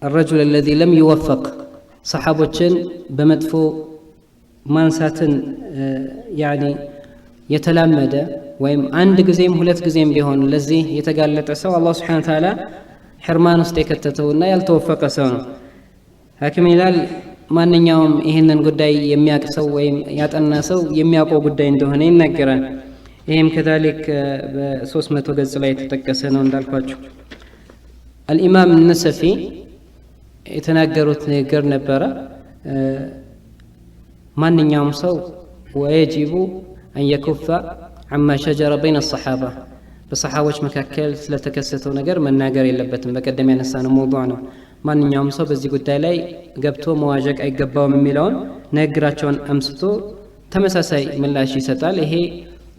الرجل الذي لم يوفق صحابوችን በመጥፎ ማንሳትን يعني የተላመደ ወይም አንድ ጊዜም ሁለት ጊዜም ቢሆን ለዚህ የተጋለጠ ሰው አላህ Subhanahu Wa Ta'ala ሕርማን ውስጥ የከተተውና ያልተወፈቀ ሰው ነው። ሐኪም ይላል ማንኛውም ይህንን ጉዳይ የሚያውቅ ሰው ወይም ያጠና ሰው የሚያውቀው ጉዳይ እንደሆነ ይናገራል። ይህም ከዛሊክ በ300 ገጽ ላይ የተጠቀሰ ነው እንዳልኳችሁ። አልኢማም ነሰፊ የተናገሩት ንግግር ነበረ። ማንኛውም ሰው ወየጂቡ አን የኩፈ አማ ሸጀረ በይነ ሰሓባ በሰሓቦች መካከል ስለተከሰተው ነገር መናገር የለበትም። በቀደም ያነሳነው መውዱዕ ነው። ማንኛውም ሰው በዚህ ጉዳይ ላይ ገብቶ መዋዠቅ አይገባውም የሚለውን ንግግራቸውን አምስቶ ተመሳሳይ ምላሽ ይሰጣል። ይሄ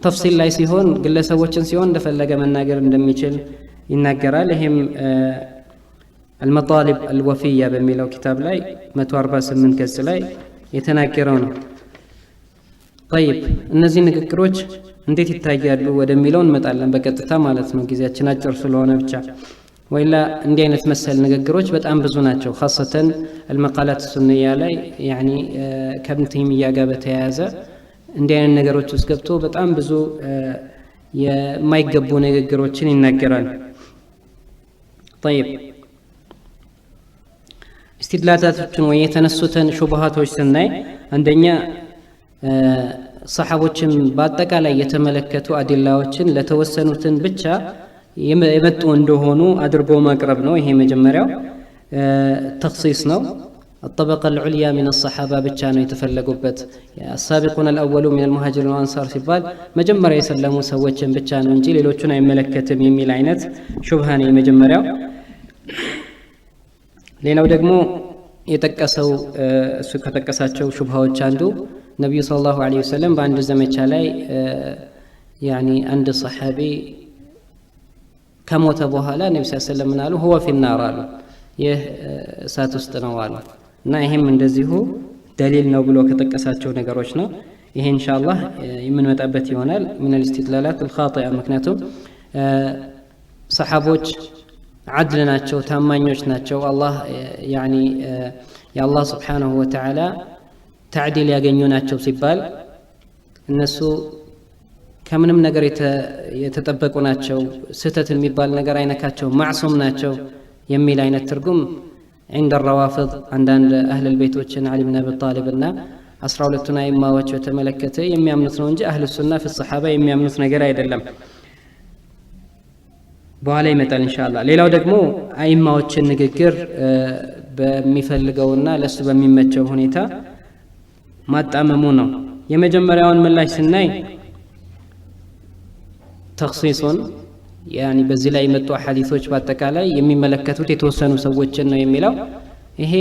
ተፍሲል ላይ ሲሆን ግለሰቦችን ሲሆን እንደፈለገ መናገር እንደሚችል ይናገራል። ይሄም አልመጣሊብ አልወፊያ በሚለው ኪታብ ላይ 148 ገጽ ላይ የተናገረው ነው። ጠይብ እነዚህ ንግግሮች እንዴት ይታያሉ ወደሚለው እንመጣለን በቀጥታ ማለት ነው፣ ጊዜያችን አጭር ስለሆነ ብቻ። ወይላ እንዲህ አይነት መሰል ንግግሮች በጣም ብዙ ናቸው። ኻሰተን አልመቃላት ሱንያ ላይ ያኒ ከኢብኑ ተይሚያ ጋር በተያያዘ እንዲህ አይነት ነገሮች ውስጥ ገብቶ በጣም ብዙ የማይገቡ ንግግሮችን ይናገራል። ጠይብ استدلالاتችን ወይ የተነሱትን ሹብሃቶች ስናይ አንደኛ ሰሃቦችን በአጠቃላይ የተመለከቱ አዲላዎችን ለተወሰኑትን ብቻ የመጡ እንደሆኑ አድርጎ ማቅረብ ነው። ይሄ መጀመሪያው ተኽሲስ ነው። الطبقة العليا من الصحابة ብቻ ነው የተፈለጉበት። السابقون الأولون من المهاجرين والأنصار ሲባል መጀመሪያ የሰለሙ ሰዎችን ብቻ ነው እንጂ ሌሎቹን አይመለከትም የሚል አይነት ሹብሃ ነው የመጀመሪያው። ሌላው ደግሞ የጠቀሰው እሱ ከተቀሳቸው ሹብሃዎች አንዱ ነብዩ ሰለላሁ ዐለይሂ ወሰለም በአንድ ዘመቻ ላይ ያኒ አንድ ሰሃቢ ከሞተ በኋላ ነብዩ ሰለላሁ ዐለይሂ ወሰለም አሉ هو في النار አሉ፣ ይህ እሳት ውስጥ ነው አሉ። እና ይሄም እንደዚሁ ደሊል ነው ብሎ ከተቀሳቸው ነገሮች ነው። ይሄ ኢንሻአላህ የምንመጣበት ይሆናል من الاستدلالات الخاطئة። ምክንያቱም ሰሃቦች عدل ናቸው፣ ታማኞች ናቸው። አላህ ያኒ የአላህ Subhanahu Wa Ta'ala تعديل ያገኙ ናቸው ሲባል እነሱ ከምንም ነገር የተጠበቁ ናቸው፣ ስህተት የሚባል ነገር አይነካቸው፣ ማዕሱም ናቸው የሚል አይነት ትርጉም عند الروافض አንዳንድ አህለ ቤቶችን علي بن ابي طالب እና 12ቱን አይማዎች በተመለከተ የሚያምኑት ነው እንጂ አህለ ሱና في الصحابه የሚያምኑት ነገር አይደለም። በኋላ ይመጣል ኢንሻአላህ። ሌላው ደግሞ አይማዎችን ንግግር በሚፈልገውና ለሱ በሚመቸው ሁኔታ ማጣመሙ ነው። የመጀመሪያውን ምላሽ ስናይ ተኽሲሱን ያኒ በዚህ ላይ የመጡ ሐዲሶች በአጠቃላይ የሚመለከቱት የተወሰኑ ሰዎችን ነው የሚለው። ይሄ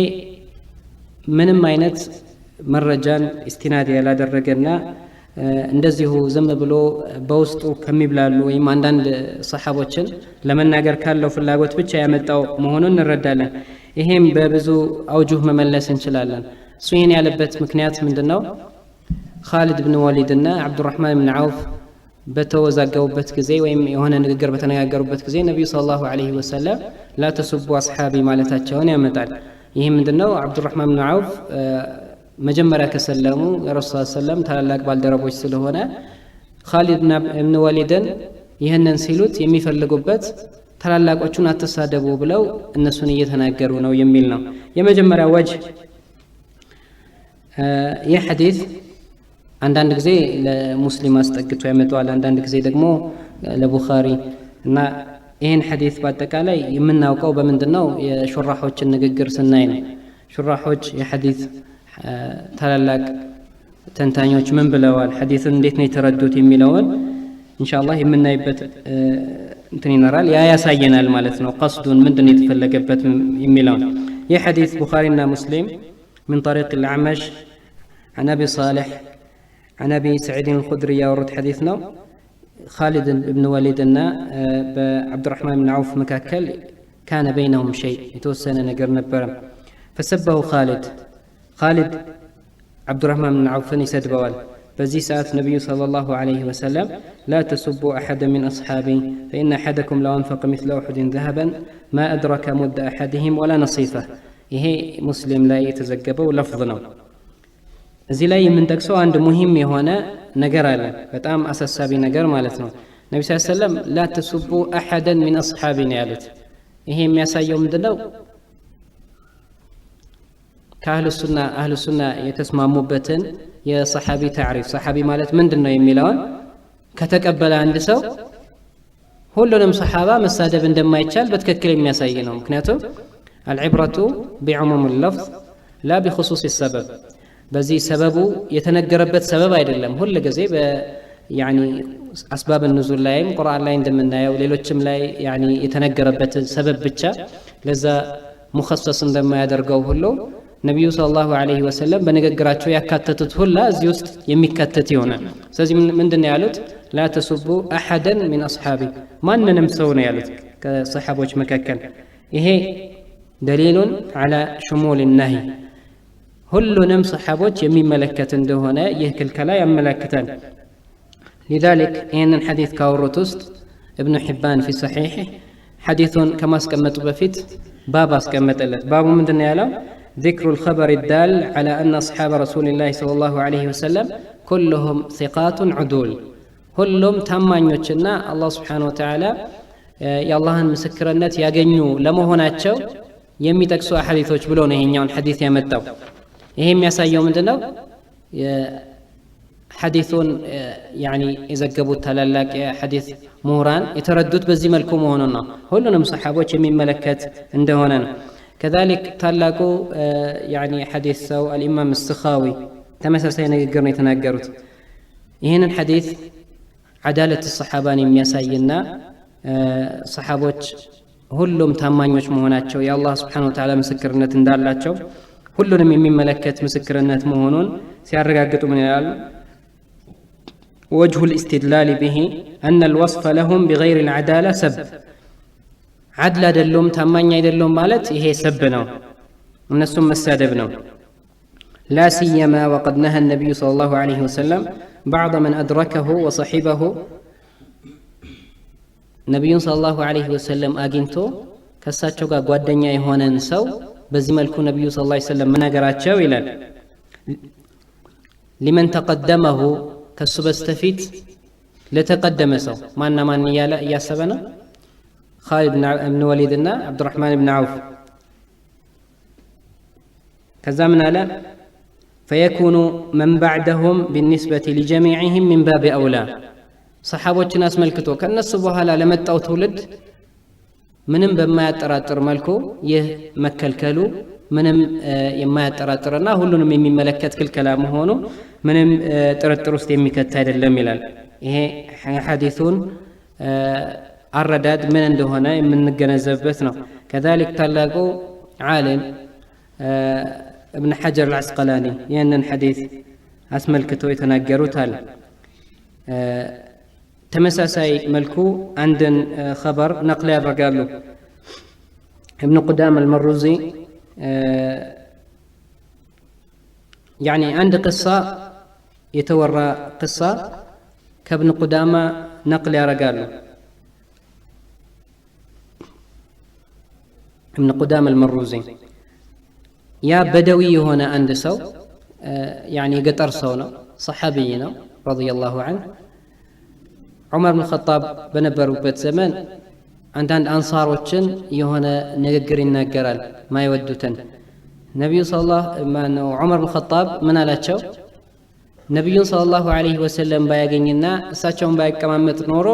ምንም አይነት መረጃን ኢስቲናድ ያላደረገና እንደዚሁ ዝም ብሎ በውስጡ ከሚብላሉ ወይም አንዳንድ ሰሃቦችን ለመናገር ካለው ፍላጎት ብቻ ያመጣው መሆኑን እንረዳለን። ይሄም በብዙ አውጁህ መመለስ እንችላለን። እሱ ይሄን ያለበት ምክንያት ምንድነው? ኻሊድ ብን ወሊድ እና አብዱራህማን ብን ዐውፍ በተወዛገቡበት ጊዜ ወይም የሆነ ንግግር በተነጋገሩበት ጊዜ ነብዩ ሰለላሁ ዐለይሂ ወሰለም ላ ተሱቡ አስሐቢ ማለታቸውን ያመጣል። ይሄ ምንድነው? አብዱራህማን ብን ዐውፍ መጀመሪያ ከሰለሙ ረሱል ሰለም ታላላቅ ባልደረቦች ስለሆነ ኻሊድ ብን ወሊድን ይህንን ሲሉት የሚፈልጉበት ታላላቆቹን አትሳደቡ ብለው እነሱን እየተናገሩ ነው የሚል ነው። የመጀመሪያ ወጅህ ይህ ሐዲስ አንዳንድ ጊዜ ለሙስሊም አስጠግቶ ያመጣዋል፣ አንዳንድ ጊዜ ደግሞ ለቡኻሪ እና ይህን ሐዲስ በአጠቃላይ የምናውቀው በምንድነው? የሹራሖችን ንግግር ስናይ ነው። ሹራሖች የሐዲስ ታላላቅ ተንታኞች ምን ብለዋል፣ ሐዲስን እንዴት ነው የተረዱት የሚለውን ኢንሻአላህ የምናይበት እንትን ይኖራል። ያ ያሳየናል ማለት ነው ቀስዱን ምንድነው የተፈለገበት የሚለው። ይህ ሐዲስ ቡኻሪና ሙስሊም من طريق الأعمش عن أبي صالح عن أبي سعيد الخدري يورد حديثنا خالد بن وليدنا بعبد الرحمن بن عوف مكاكل كان بينهم شيء يتوسن نقرنا برم فسبه خالد عبد الرحمن بن عوف يسد بوال بزي ساعة النبي صلى الله عليه وسلم لا تسبوا أحدا من أصحابي فإن أحدكم لو أنفق مثل أحد ذهبا ما أدرك مد أحدهم ولا نصيفه. ይሄ ሙስሊም ላይ የተዘገበው ለፍዝ ነው። እዚህ ላይ የምንጠቅሰው አንድ ሙሂም የሆነ ነገር አለ፣ በጣም አሳሳቢ ነገር ማለት ነው። ነብዩ ሰለላሁ ዐለይሂ ወሰለም ላ ተሱቡ አሐደን ሚን አስሐቢ ነው ያሉት። ይሄ የሚያሳየው ምንድነው? ከአህሉ ሱና የተስማሙበትን የሰሐቢ ታሪፍ ሰሐቢ ማለት ምንድነው የሚለውን ከተቀበለ አንድ ሰው ሁሉንም ሰሐባ መሳደብ እንደማይቻል በትክክል የሚያሳይ ነው። ምክንያቱም العبرة بعموم اللفظ لا بخصوص السبب በዚህ ሰበቡ የተነገረበት ሰበብ አይደለም። ሁሉ ጊዜ يعني أسباب النزول لايم قرآن لا እንደምናየው ሌሎችም ላይ يعني የተነገረበት ሰበብ ብቻ ለዛ مخصص እንደማያደርገው ሁሉ ነብዩ ሰለላሁ ዐለይሂ ወሰለም በንግግራቸው ያካተቱት ሁላ እዚህ ውስጥ የሚካተት ይሆናል። ስለዚህ ምንድነው ያሉት? لا تسبوا أحدا من أصحابي ማንንም ሰው ነው ያሉት ከሰሐቦች መካከል። ይሄ دليل على شمول النهي ሁሉንም ሰሐቦች የሚመለከት እንደሆነ ይህ ክልከላ ያመለክታል። لذلك إن الحديث كاورت وسط ابن حبان في صحيحه حديث كما اسكمت بفيت باب اسكمت له باب من دنيا ذكر الخبر الدال على أن أصحاب رسول الله صلى الله عليه وسلم كلهم ثقات عدول كلهم تمانيوچنا الله سبحانه وتعالى يا الله مسكرነት ያገኙ ለመሆናቸው የሚጠቅሱ አሐዲሶች ብሎ ነው ይሄኛውን ሐዲስ ያመጣው። ይሄ የሚያሳየው ምንድነው? ሐዲሱን يعني የዘገቡት ታላላቅ የሐዲስ ምሁራን የተረዱት በዚህ መልኩ መሆኑን ነው። ሁሉንም ሰሐቦች የሚመለከት እንደሆነ ነው። كذلك ታላቁ يعني ሐዲስ ሰው الإمام السخاوي ተመሳሳይ ንግግር ነው የተናገሩት። ይሄንን ሐዲስ عدالة الصحابان የሚያሳይና ሰሐቦች ሁሉም ታማኞች መሆናቸው የአላህ Subhanahu Wa Ta'ala ምስክርነት እንዳላቸው ሁሉንም የሚመለከት ምስክርነት መሆኑን ሲያረጋግጡ ምን ይላል? وجه الاستدلال به أن الوصف لهم بغير العدالة سب عدل አይደሉም ታማኝ አይደሉም ማለት ይሄ ሰብ ነው፣ እነሱም መሳደብ ነው። لا سيما وقد نهى النبي صلى الله عليه وسلم بعض من أدركه وصحبه ነብዩን ሰለላሁ ዐለይሂ ወሰለም አግኝቶ ከሳቸው ጋር ጓደኛ የሆነን ሰው በዚህ መልኩ ነብዩ ሰለላሁ ዐለይሂ ወሰለም መናገራቸው ይላል። لمن تقدمه ከሱ በስተፊት ለተቀደመ ሰው ማንና ማን እያለ እያሰበ ነው? خالد بن وليد እና عبد الرحمن بن عوف። ከዛ ምን አለ? فيكون من بعدهم بالنسبة لجميعهم من باب أولى ሰሐቦችን አስመልክቶ ከነሱ በኋላ ለመጣው ትውልድ ምንም በማያጠራጥር መልኩ ይህ መከልከሉ ምንም የማያጠራጥርና ሁሉንም የሚመለከት ክልከላ መሆኑ ምንም ጥርጥር ውስጥ የሚከት አይደለም ይላል። ይሄ ሐዲሱን አረዳድ ምን እንደሆነ የምንገነዘብበት ነው። كذلك ታላቁ ዓሊም ابن حجر العسقلاني ይህንን ሐዲስ አስመልክቶ የተናገሩት አለ። ተመሳሳይ መልኩ አንድን خبر نقل ያደርጋሉ። ابن قدامة المروزي يعني عند قصة يتورى قصة كابن قدامة نقل ያደርጋሉ። ابن قدامة المروزي يا بدوي هنا عند سو يعني قطر سونا صحابي ነው رضي الله عنه ዑመር ብን ኸጣብ በነበሩበት ዘመን አንዳንድ አንሳሮችን የሆነ ንግግር ይናገራል ማይወዱትን። ነብዩ ሰለላሁ ዑመር ብን ኸጣብ ምን አላቸው? ነብዩን ሰለላሁ ዐለይሂ ወሰለም ባያገኝና እሳቸውን ባይቀማመጥ ኖሮ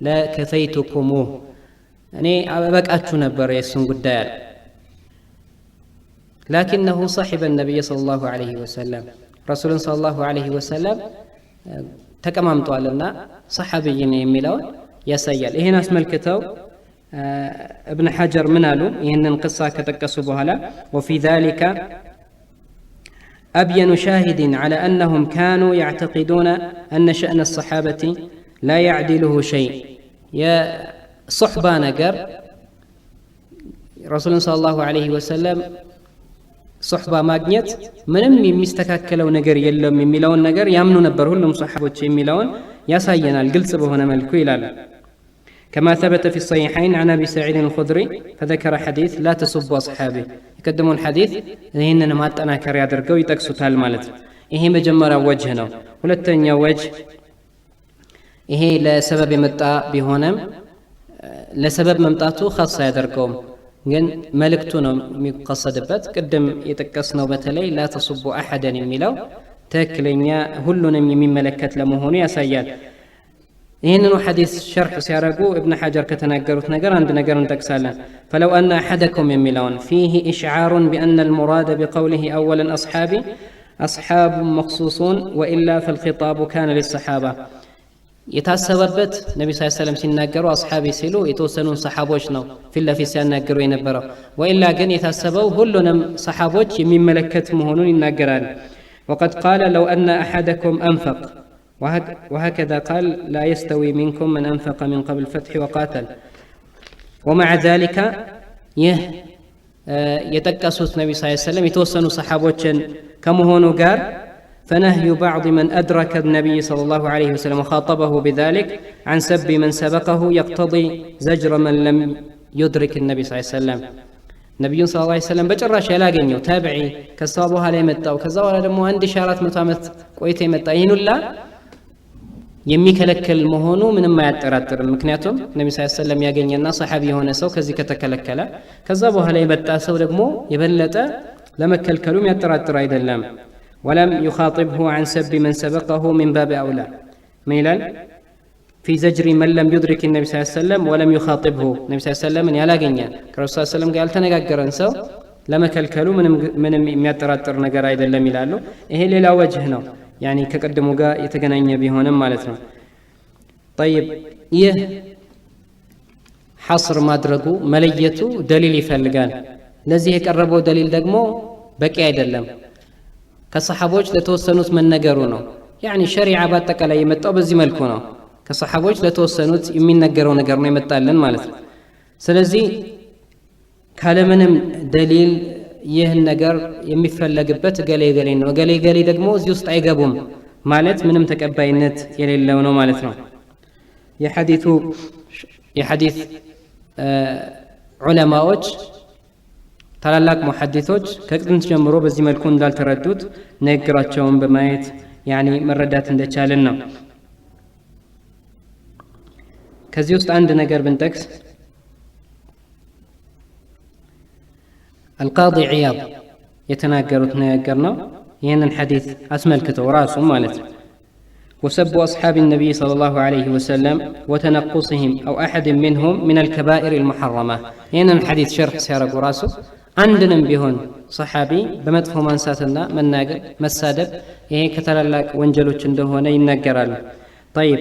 ለከፈይቱኩሙህ እኔ አበቃችሁ ነበር የእሱን ጉዳይ አለ። ላኪነሁ صاحب النبي صلى الله عليه وسلم ረሱልን صلى الله عليه وسلم ተቀማምጧልና ሰሐቢይ ነው የሚለውን ያሳያል። ይሄን አስመልክተው ابن حجر ምን አሉ? ይሄንን ቅሳ ከጠቀሱ በኋላ وفي ذلك أبين شاهد على أنهم كانوا يعتقدون أن شأن الصحابة لا يعدله شيء يا صحبة نجر رسول صلى الله عليه وسلم ሶሕባ ማግኘት ምንም የሚስተካከለው ነገር የለም የሚለውን ነገር ያምኑ ነበር ሁሉም ሰሐቦች የሚለውን ያሳየናል ግልጽ በሆነ መልኩ ይላል። كما ثبت في الصحيحين عن أبي سعيد الخدري فذكر حديث لا تسبوا أصحابي يقدمون الحديث ይህንን ማጠናከር ያደርገው ይጠቅሱታል ማለት ነው። ይሄ መጀመሪያው ወጅህ ነው። ሁለተኛው ወጅህ ይሄ ለሰበብ የመጣ ቢሆንም ለሰበብ መምጣቱ ኻስ ያደርገውም ግን መልእክቱ ነው የሚቀሰድበት ቅድም የጠቀስነው በተለይ لا تصبوا احدا የሚለው ትክክለኛ ሁሉንም የሚመለከት ለመሆኑ ያሳያል ይህንኑ ሐዲስ ሸርሕ ሲያረጉ ابن حجر ከተናገሩት ነገር አንድ ነገር እንጠቅሳለን فلو ان احدكم የሚለውን فيه اشعار بان المراد بقوله اولا اصحاب مخصوصون والا فالخطاب كان للصحابه የታሰበበት ነብዩ ሰለላሁ ዐለይሂ ወሰለም ሲናገሩ አስሐቢ ሲሉ የተወሰኑ ሰሃቦች ነው ፊትለፊት ሲያናገሩ የነበረው ወኢላ ግን የታሰበው ሁሉንም ሰሃቦች የሚመለከት መሆኑን ይናገራል وقد قال لو ان احدكم انفق وهكذا قال لا يستوي منكم من انفق من قبل الفتح وقاتل ومع ذلك يتقصوا النبي صلى الله عليه وسلم የተወሰኑ ሰሃቦችን ከመሆኑ ጋር فنهي بعض من أدرك النبي صلى الله عليه وسلم وخاطبه بذلك عن سب من سبقه يقتضي زجر من لم يدرك النبي صلى الله عليه وسلم نبي صلى الله عليه وسلم بجراش يلاقنيو تابعي كسابوها لي متاو كذا ولا دمو عندي شارات متامت قويتي متا ይህን ሁላ የሚከለከል መሆኑ ምንም አያጠራጥርም ምክንያቱም ነብዩ ሰለላሁ ዐለይሂ ወሰለም ያገኘና ሰሃቢ የሆነ ሰው ከዚህ ከተከለከለ ከዛ በኋላ የመጣ ሰው ደግሞ የበለጠ ለመከልከሉ የሚያጠራጥር አይደለም ولم يخاطبه عن سب من سبقه من باب أولى ميلان في زجر من لم يدرك النبي صلى الله عليه وسلم ولم يخاطبه النبي صلى الله عليه وسلم يلاقنيا كرسول صلى الله عليه وسلم قال تنغغرن سو لما كلكلوا من የሚያጠራጥር ነገር አይደለም ይላሉ ይሄ ሌላ ወጅህ ነው يعني ከቀደሙ ጋር የተገናኘ ቢሆንም ማለት ነው طيب ይህ حصر ማድረጉ መለየቱ ደሊል ይፈልጋል ለዚህ የቀረበው ደሊል ደግሞ በቂ አይደለም ከሰሃቦች ለተወሰኑት መነገሩ ነው يعني ሸሪዓ በአጠቃላይ የመጣው በዚህ መልኩ ነው ከሰሃቦች ለተወሰኑት የሚነገረው ነገር ነው የመጣልን ማለት ነው ስለዚህ ካለምንም ደሊል ይህን ነገር የሚፈለግበት ገሌ ነው ገሌ ደግሞ እዚህ ውስጥ አይገቡም ማለት ምንም ተቀባይነት የሌለው ነው ማለት ነው የሐዲስ ዑለማዎች ታላላቅ ሙሐዲሶች ከጥንት ጀምሮ በዚህ መልኩ እንዳልተረዱት ንግግራቸውን በማየት يعني መረዳት እንደቻለን ነው ከዚህ ውስጥ አንድ ነገር ብንጠቅስ القاضي عياض የተናገሩት ነገር ነው ይህንን ሐዲስ አስመልክተው ራሱ ማለት ነው وسب أصحاب النبي صلى الله عليه وسلم وتنقصهم أو أحد منهم من الكبائر المحرمة هنا الحديث شرح سيارة راسه عندنا بهون صحابي بمدفه منساتنا مناقر مسادب ይሄ ከተላላቅ ወንጀሎች እንደሆነ ይናገራሉ طيب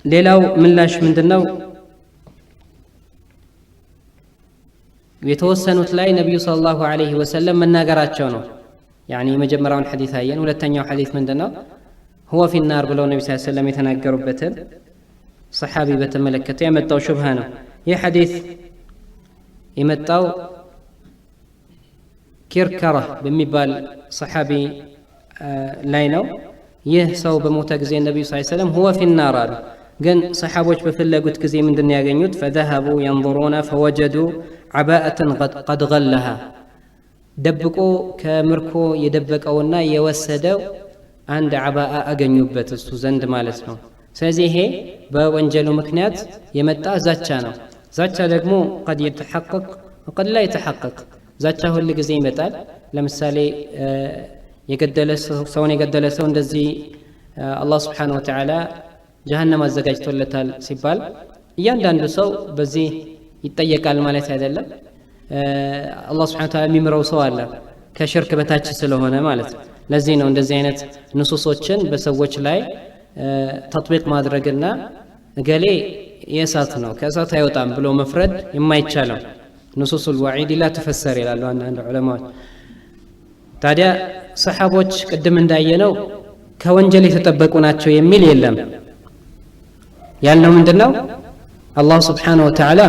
ሌላው ምላሽ ምንድነው የተወሰኑት ላይ ነብዩ ሰለላሁ ዐለይሂ ወሰለም መናገራቸው ነው يعني የመጀመሪያውን ሐዲስ አየን ሁለተኛው ሐዲስ ምንድነው هو في النار ብለው ነብዩ ሰለላሁ ዐለይሂ ወሰለም የተናገሩበትን ሰሃቢ በተመለከተ የመጣው ሹብሃ ነው ይህ ሐዲስ የመጣው ኪርከራ በሚባል ሰሃቢ ላይ ነው ይህ ሰው በሞተ ጊዜ ነብዩ ሰለላሁ ዐለይሂ ወሰለም هو في النار አሉ ግን ሰሃቦች በፈለጉት ጊዜ ምንድነው ያገኙት فذهبوا ينظرون فوجدوا عباءة قد غلها ደብቆ ከምርኮ የደበቀውና የወሰደው አንድ عباءة አገኙበት እሱ ዘንድ ማለት ነው ስለዚህ ይሄ በወንጀሉ ምክንያት የመጣ ዛቻ ነው ዛቻ ደግሞ قد يتحقق وقد لا يتحقق ዛቻ ሁሉ ጊዜ ይመጣል ለምሳሌ ሰውን የገደለ ሰው እንደዚህ አላህ Subhanahu Wa Ta'ala ጀሃነም አዘጋጅቶለታል ሲባል እያንዳንዱ ሰው በዚህ ይጠየቃል ማለት አይደለም አላህ Subhanahu Wa Ta'ala የሚምረው ሰው አለ ከሽርክ በታች ስለሆነ ማለት ነው ለዚህ ነው እንደዚህ አይነት ንሱሶችን በሰዎች ላይ ተጥቢቅ ማድረግና ገሌ የእሳት ነው ከእሳት አይወጣም ብሎ መፍረድ የማይቻለው ንሱሱል ወዒድ ላ ተፈሰር ይላሉ አንዳንድ ዑለማዎች ታዲያ ሰሃቦች ቅድም እንዳየነው ከወንጀል የተጠበቁ ናቸው የሚል የለም ያልነው ምንድነው አላህ Subhanahu Wa Ta'ala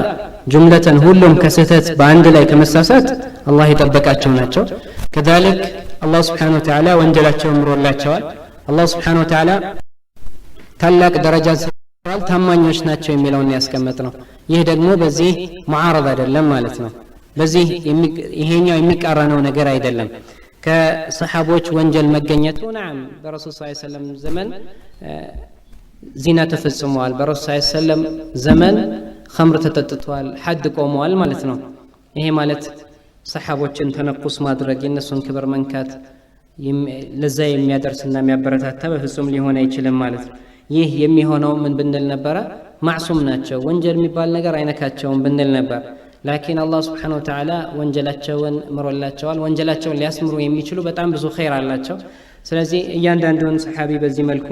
ጁምለተን ሁሉም ከስህተት በአንድ ላይ ከመሳሳት አላህ የጠበቃቸው ናቸው كذلك الله سبحانه وتعالى ወንጀላቸውን ምሮላቸዋል አላህ Subhanahu Wa Ta'ala ታላቅ ደረጃ ሰጥቷል ታማኞች ናቸው የሚለውን ያስቀመጥ ነው ይህ ደግሞ በዚህ ሙዓረض አይደለም ማለት ነው በዚህ ይሄኛው የሚቃረነው ነገር አይደለም ከሰሃቦች ወንጀል መገኘቱ نعم በረሱል ሰለላሁ ዐለይሂ ወሰለም ዘመን ዚና ተፈጽሟል በረሱል ሰለም ዘመን ኸምር ተጠጥቷል ሐድ ቆመዋል ማለት ነው ይሄ ማለት ሰሃቦችን ተነቁስ ማድረግ የነሱን ክብር መንካት ለዛ የሚያደርስና የሚያበረታታ በፍጹም ሊሆን አይችልም ማለት ነው ይህ የሚሆነው ምን ብንል ነበር ማዕሱም ናቸው ወንጀል የሚባል ነገር አይነካቸውም ብንል ነበር ላኪን አላህ Subhanahu Wa Ta'ala ወንጀላቸውን ምሮላቸዋል ወንጀላቸውን ሊያስምሩ የሚችሉ በጣም ብዙ ኸይር አላቸው ስለዚህ እያንዳንዱን ሰሃቢ በዚህ መልኩ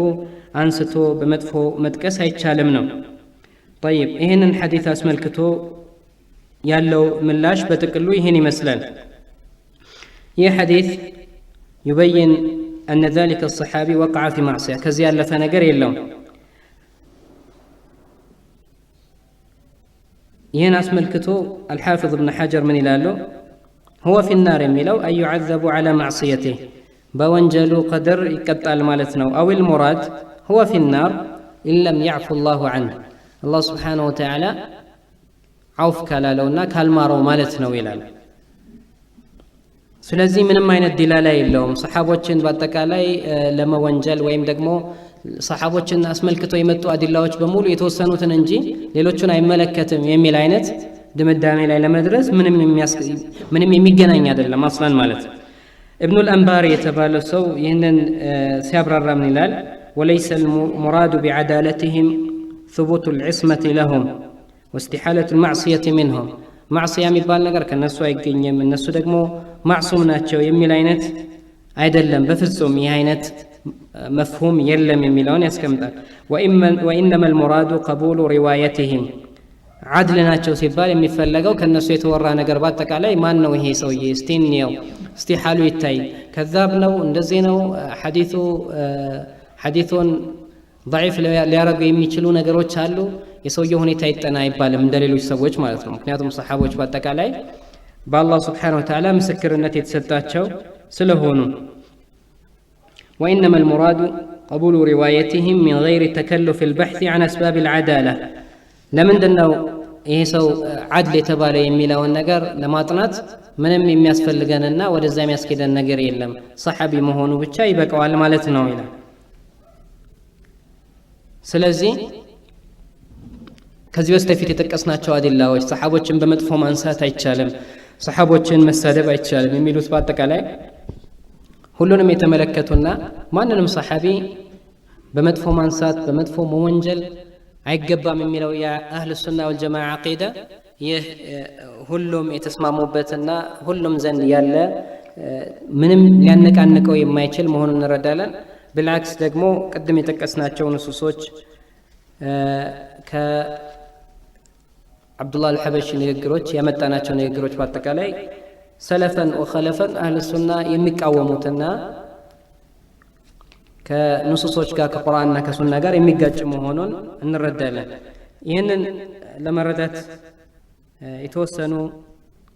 አንስቶ በመጥፎ መጥቀስ አይቻልም ነው طيب ይሄንን ሐዲስ አስመልክቶ ያለው ምላሽ በጥቅሉ ይሄን ይመስላል ይህ ሐዲስ يبين أن ذلك الصحابي وقع في معصية كزي ألف نجر يلهم يناس ملكته الحافظ ابن حجر من إلاله هو في النار يميلو أن يعذب على معصيته بوانجلو قدر يقطع المالتنا أو المراد هو في النار إن لم يعفو الله عنه الله سبحانه وتعالى عوف كالالونا كالمارو مالتنا ويلاله ስለዚህ ምንም አይነት ዲላላ የለውም ሰሃቦችን በአጠቃላይ ለመወንጀል ወይም ደግሞ ሰሃቦችን አስመልክቶ የመጡ አዲላዎች በሙሉ የተወሰኑትን እንጂ ሌሎቹን አይመለከትም የሚል አይነት ድምዳሜ ላይ ለመድረስ ምንም የሚገናኝ አይደለም አስላን ማለት ابن الأنبار የተባለ ሰው ይህንን ሲያብራራ ምን ይላል وليس المراد بعدالتهم ثبوت العصمة لهم واستحالة المعصية منهم معصية የሚባል ነገር ከነሱ አይገኝም እነሱ ደግሞ ማዕሱም ናቸው የሚል አይነት አይደለም በፍጹም ይህ አይነት መፍሁም የለም የሚለውን ያስቀምጣል وإنما المراد قبول روايتهم عدل ናቸው ሲባል የሚፈለገው ከነሱ የተወራ ነገር በአጠቃላይ ማን ነው ይሄ ሰውዬ እስቲኒው እስቲ ሐሉ ይታይ ከዛብ ነው እንደዚህ ነው ሐዲሱን ضعيف ሊያረጉ የሚችሉ ነገሮች አሉ የሰውየው ሁኔታ ይጠና አይባልም እንደሌሎች ሰዎች ማለት ነው ምክንያቱም ሰሃቦች በአጠቃላይ بالله سبحانه وتعالى مسكرنة يتسداتشو سلهونو وإنما المراد قبول روايتهم من غير تكلف البحث عن أسباب العدالة لمن دنو يسو عدل تبالي يميلا والنقر لما طنات من يسفل لغاننا ودزام يسكد النقر يلم صحابي مهونو بچاي بقوا على مالتنا ويلا سلزي ከዚህ በስተፊት የተቀስናቸው አዲላዎች ሰሃቦችን በመጥፎ ማንሳት አይቻልም ሰሃቦችን መሳደብ አይቻልም የሚሉት በአጠቃላይ ሁሉንም የተመለከቱና ማንንም ሰሃቢ በመጥፎ ማንሳት በመጥፎ መወንጀል አይገባም የሚለው የአህሉ ሱና ወልጀማዓ አቂዳ ይህ ሁሉም የተስማሙበትና ሁሉም ዘንድ ያለ ምንም ሊያነቃንቀው የማይችል መሆኑን እንረዳለን بالعكس ደግሞ ቀደም የተቀስናቸው ንሱሶች عبد الله الحبشي ንግግሮች ያመጣናቸው ንግግሮች በአጠቃላይ ሰለፈን ወኸለፈን አህለ ሱና የሚቃወሙትና ከንሱሶች ጋር ከቁርአንና ከሱና ጋር የሚጋጭ መሆኑን እንረዳለን ይህንን ለመረዳት የተወሰኑ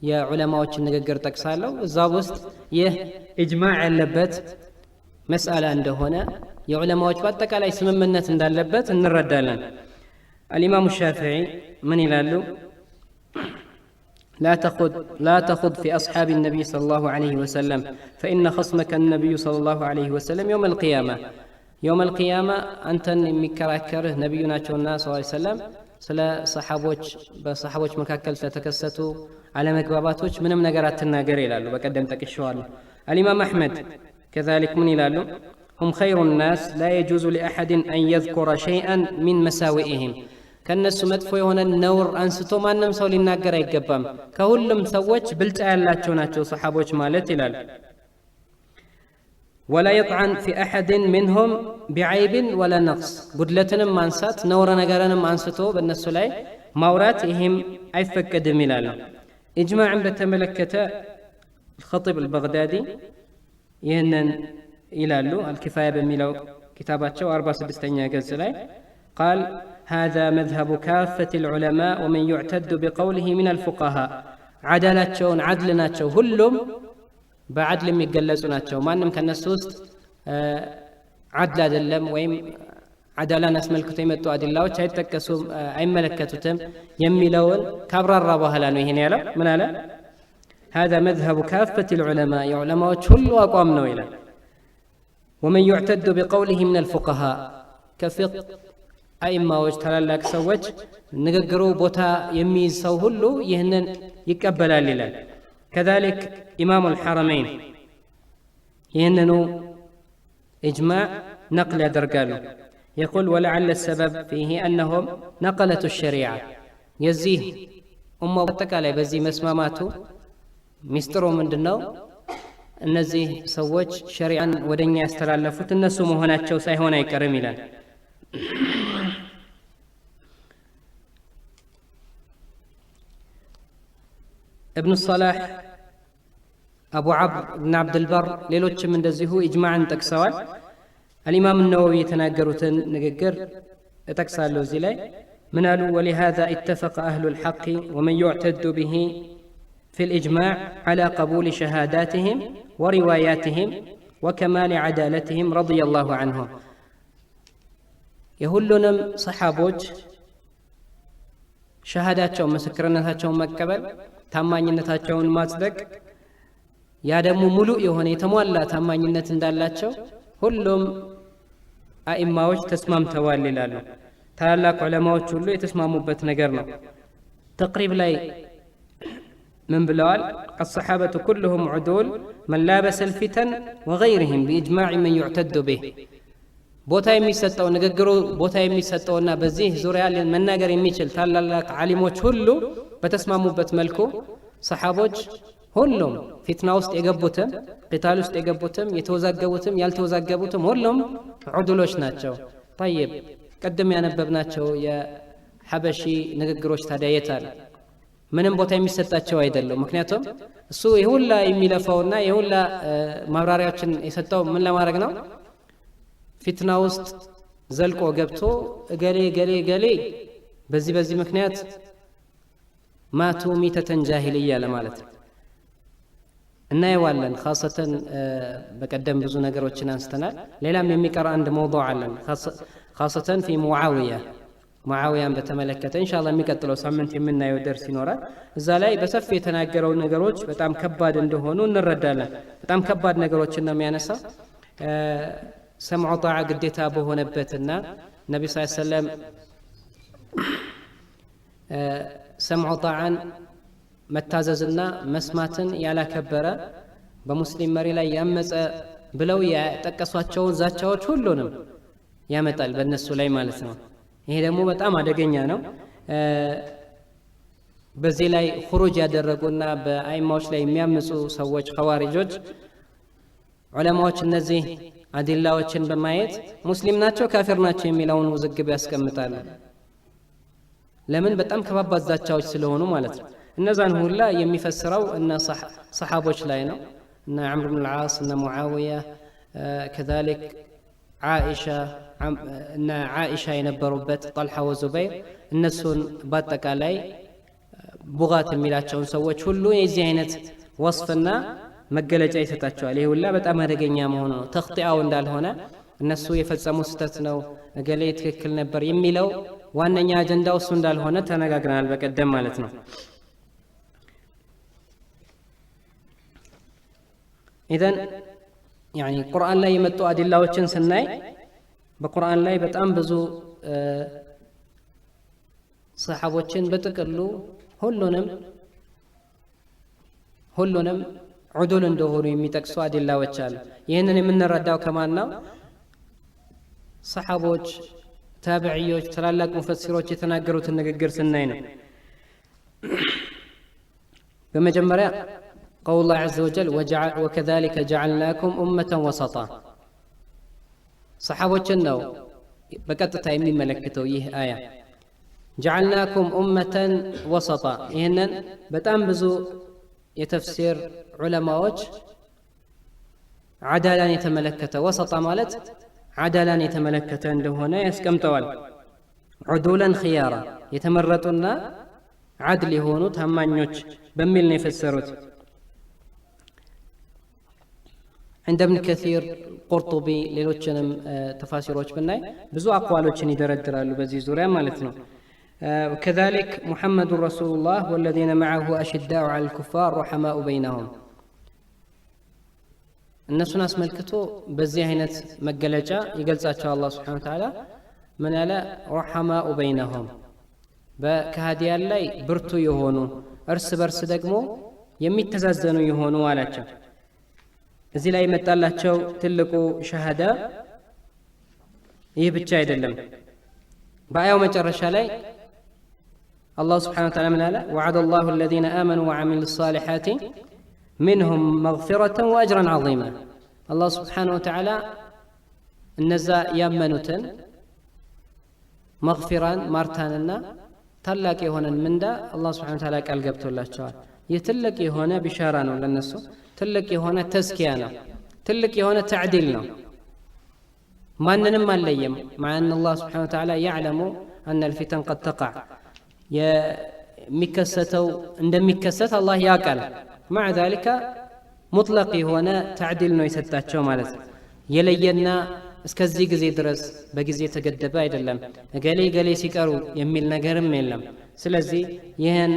የዑለማዎችን ንግግር ጠቅሳለሁ እዛ ውስጥ ይህ ኢጅማዕ ያለበት መስአላ እንደሆነ የዑለማዎች በአጠቃላይ ስምምነት እንዳለበት እንረዳለን الإمام الشافعي من يلالو لا تخض في أصحاب النبي صلى الله عليه وسلم فإن خصمك النبي صلى الله عليه وسلم يوم القيامة أنت مكراكره نبينا صلى الله عليه وسلم سلا صحابوش مكاكل ستكستوا على مكباباتوش منهم نقرات الناقر يلالو بقدمتك الشوال الإمام أحمد كذلك من يلالو هم خير الناس لا يجوز لأحد أن يذكر شيئا من مساوئهم كالناس مدفو يهون النور أنستو ما نمسو للناقر يقبام كهولم سوّج بلتع اللاتشو ناتشو صحابوش مالت إلال ولا يطعن في أحد منهم بعيب ولا نقص قدلتنا مانسات نورا نقرنا مانستو بالنسو لاي موراتهم أيفكد ملال إجماع بتملكة الخطيب البغدادي يهنن إلالو الكفاية بميلو كتاباتشو 46 جلس لاي قال هذا مذهب كافة العلماء ومن يعتد بقوله من الفقهاء عدالاتشون عدلناتشو هلهم بعدل يقلزوناتشو ما أنهم كالنسوست عدل دلم ويم عدالة ناس ملكتو يمتو عدلاو شايد تكسو أي ملكتو تم يميلون كابر الرابوها لانو هنا يلا من هلا هذا مذهب كافة العلماء علماء كل أقوامنا إلى ومن يعتد بقوله من الفقهاء አይማዎች ታላላቅ ሰዎች ንግግሩ ቦታ የሚይዝ ሰው ሁሉ ይህንን ይቀበላል ይላል كذلك إمام الحرمين يهننو إجماع نقل درقالو يقول ولعل السبب فيه أنهم نقلة الشريعة يزيه أمه بتكالي بزي مسماماتو مسترو من دنو እነዚህ ሰዎች ሸሪዓን ወደኛ ያስተላለፉት እነሱ መሆናቸው ሳይሆን አይቀርም ይላል ابن الصلاح أبو عبد البر ሌሎችም እንደዚሁ ኢጅማዕን ጠቅሰዋል الإمام النووي የተናገሩትን ንግግር እጠቅሳለሁ እዚህ ላይ ምን አሉ ولهذا اتفق أهل الحق ومن يعتد به في الإجماع على قبول شهاداتهم ورواياتهم وكمال عدالتهم رضي الله عنهم يهلنم صحابوج شهاداتهم مسكرنتاتهم مقبل ታማኝነታቸውን ማጽደቅ ያ ደግሞ ሙሉ የሆነ የተሟላ ታማኝነት እንዳላቸው ሁሉም አኢማዎች ተስማምተዋል ይላሉ ታላላቅ ዑለማዎች ሁሉ የተስማሙበት ነገር ነው ተቅሪብ ላይ من بلال الصحابة كلهم عدول من لابس الفتن وغيرهم بإجماع من يعتد به بوتا يميستو نغغرو بوتا يميستونا بزيه زوريال مناغر يميچل تالالاق عالموች ሁሉ በተስማሙበት መልኩ ሰሃቦች ሁሉም ፊትና ውስጥ የገቡትም ቂታል ውስጥ የገቡትም የተወዛገቡትም ያልተወዛገቡትም ሁሉም ዑዱሎች ናቸው طيب ቀደም ያነበብናቸው የሐበሺ ንግግሮች ታዲያ የታል ምንም ቦታ የሚሰጣቸው አይደለም ምክንያቱም እሱ ይሁላ የሚለፋውና ይሁላ ማብራሪያዎችን የሰጠው ምን ለማድረግ ነው ፊትና ውስጥ ዘልቆ ገብቶ ገሌ በዚህ ምክንያት ማቱ ሚተተን ጃሂልያ ለማለት እና ይዋለን خاصة በቀደም ብዙ ነገሮችን አንስተናል ሌላም የሚቀር አንድ موضوع አለን خاصة في معاوية በተመለከተ ኢንሻአላህ የሚቀጥለው ሳምንት የምናየው ደርስ ይኖራል እዛ ላይ በሰፊ የተናገረው ነገሮች በጣም ከባድ እንደሆኑ እንረዳለን በጣም ከባድ ነገሮችን ነው የሚያነሳው ሰምዑ ጣዓ ግዴታ በሆነበትና ነብዩ ሰለላሁ ዐለይሂ ወሰለም ሰምዑ ጣዓን መታዘዝና መስማትን ያላከበረ በሙስሊም መሪ ላይ ያመፀ ብለው ያጠቀሷቸው ዛቻዎች ሁሉንም ያመጣል በእነሱ ላይ ማለት ነው ይሄ ደግሞ በጣም አደገኛ ነው በዚህ ላይ خروج ያደረጉና በአይማዎች ላይ የሚያምፁ ሰዎች ኸዋሪጆች ዑለማዎች እነዚህ አዲላዎችን በማየት ሙስሊም ናቸው ካፊር ናቸው የሚለውን ውዝግብ ያስቀምጣሉ ለምን በጣም ከባባድ ዛቻዎች ስለሆኑ ማለት ነው እነዛን ሁላ የሚፈስረው እና ሰሃቦች ላይ ነው እና ዑመር ኢብኑ አልዓስ እና ሙዓዊያ كذلك عائشة እና عائشة የነበሩበት طلحة وزبير እነሱን በአጠቃላይ ቡጋት የሚላቸውን ሰዎች ሁሉ የዚህ አይነት ወስፍና መገለጫ ይሰጣቸዋል ይሄ ሁላ በጣም አደገኛ መሆኑ ነው ተኽጢአው እንዳልሆነ እነሱ የፈጸሙ ስተት ነው እገሌ ትክክል ነበር የሚለው ዋነኛ አጀንዳው እሱ እንዳልሆነ ተነጋግረናል በቀደም ማለት ነው ኢዘን يعني ቁርአን ላይ የመጡ አዲላዎችን ስናይ በቁርአን ላይ በጣም ብዙ ሰሃቦችን በጥቅሉ ሁሉንም ዑዱል እንደሆኑ የሚጠቅሱ አዲላዎች አሉ ይህንን የምንረዳው ከማን ነው ሰሃቦች ታቢዒዎች ታላላቅ ሙፈሲሮች የተናገሩትን ንግግር ስናይ ነው በመጀመሪያ قول الله عز وجل وكذلك جعلناكم أمة وسطا صحابوችን ነው በቀጥታ የሚመለከተው ይህ አያ جعلناكم أمة وسطا ይሄንን በጣም ብዙ የተፍሲር ዑለማዎች አዳላን የተመለከተ ወሰጣ ማለት አዳላን የተመለከተ እንደሆነ ያስቀምጠዋል ዑዱላን ኺያራ የተመረጡና عدل የሆኑ ታማኞች በሚል ነው የፈሰሩት عند ابن كثير قرطبي ሌሎችንም ተፋሲሮች ብናይ ብዙ አቋሎችን ይደረድራሉ በዚህ ዙሪያ ማለት ነው وكذلك محمد رسول الله والذين معه أشداء على الكفار رحماء بينهم እነሱን አስመልክቶ በዚህ አይነት መገለጫ ይገልጻቸው አላህ Subhanahu Wa Ta'ala من ألا رحماء بينهم በካህዲያን ላይ ብርቱ የሆኑ እርስ በርስ ደግሞ የሚተዛዘኑ የሆኑ አላቸው። እዚህ ላይ መጣላቸው ትልቁ ሸሃዳ ይህ ብቻ አይደለም። በአያው መጨረሻ ላይ አላህ Subhanahu Wa Ta'ala ምን አለ? وعد الله الذين آمنوا وعملوا الصالحات منهم مغفرة وأجرا عظيما الله سبحانه وتعالى እነዛ ያመኑትን መግፊራን ማርታንና ታላቅ የሆነን ምንዳ አላህ Subhanahu Wa Ta'ala ቃል ገብቶላቸዋል። ይህ ትልቅ የሆነ ቢሻራ ነው ለነሱ፣ ትልቅ የሆነ ተስኪያ ነው፣ ትልቅ የሆነ ተዕዲል ነው። ማንንም አለየም مع ان الله سبحانه وتعالى يعلم ان الفتن قد تقع የሚከሰተው እንደሚከሰት አላህ ያውቃል። مع ذلك مطلق የሆነ ተዕዲል ነው የሰጣቸው ማለት ነው። የለየና እስከዚህ ጊዜ ድረስ በጊዜ ተገደበ አይደለም፣ ገሌ ሲቀሩ የሚል ነገርም የለም። ስለዚህ ይህን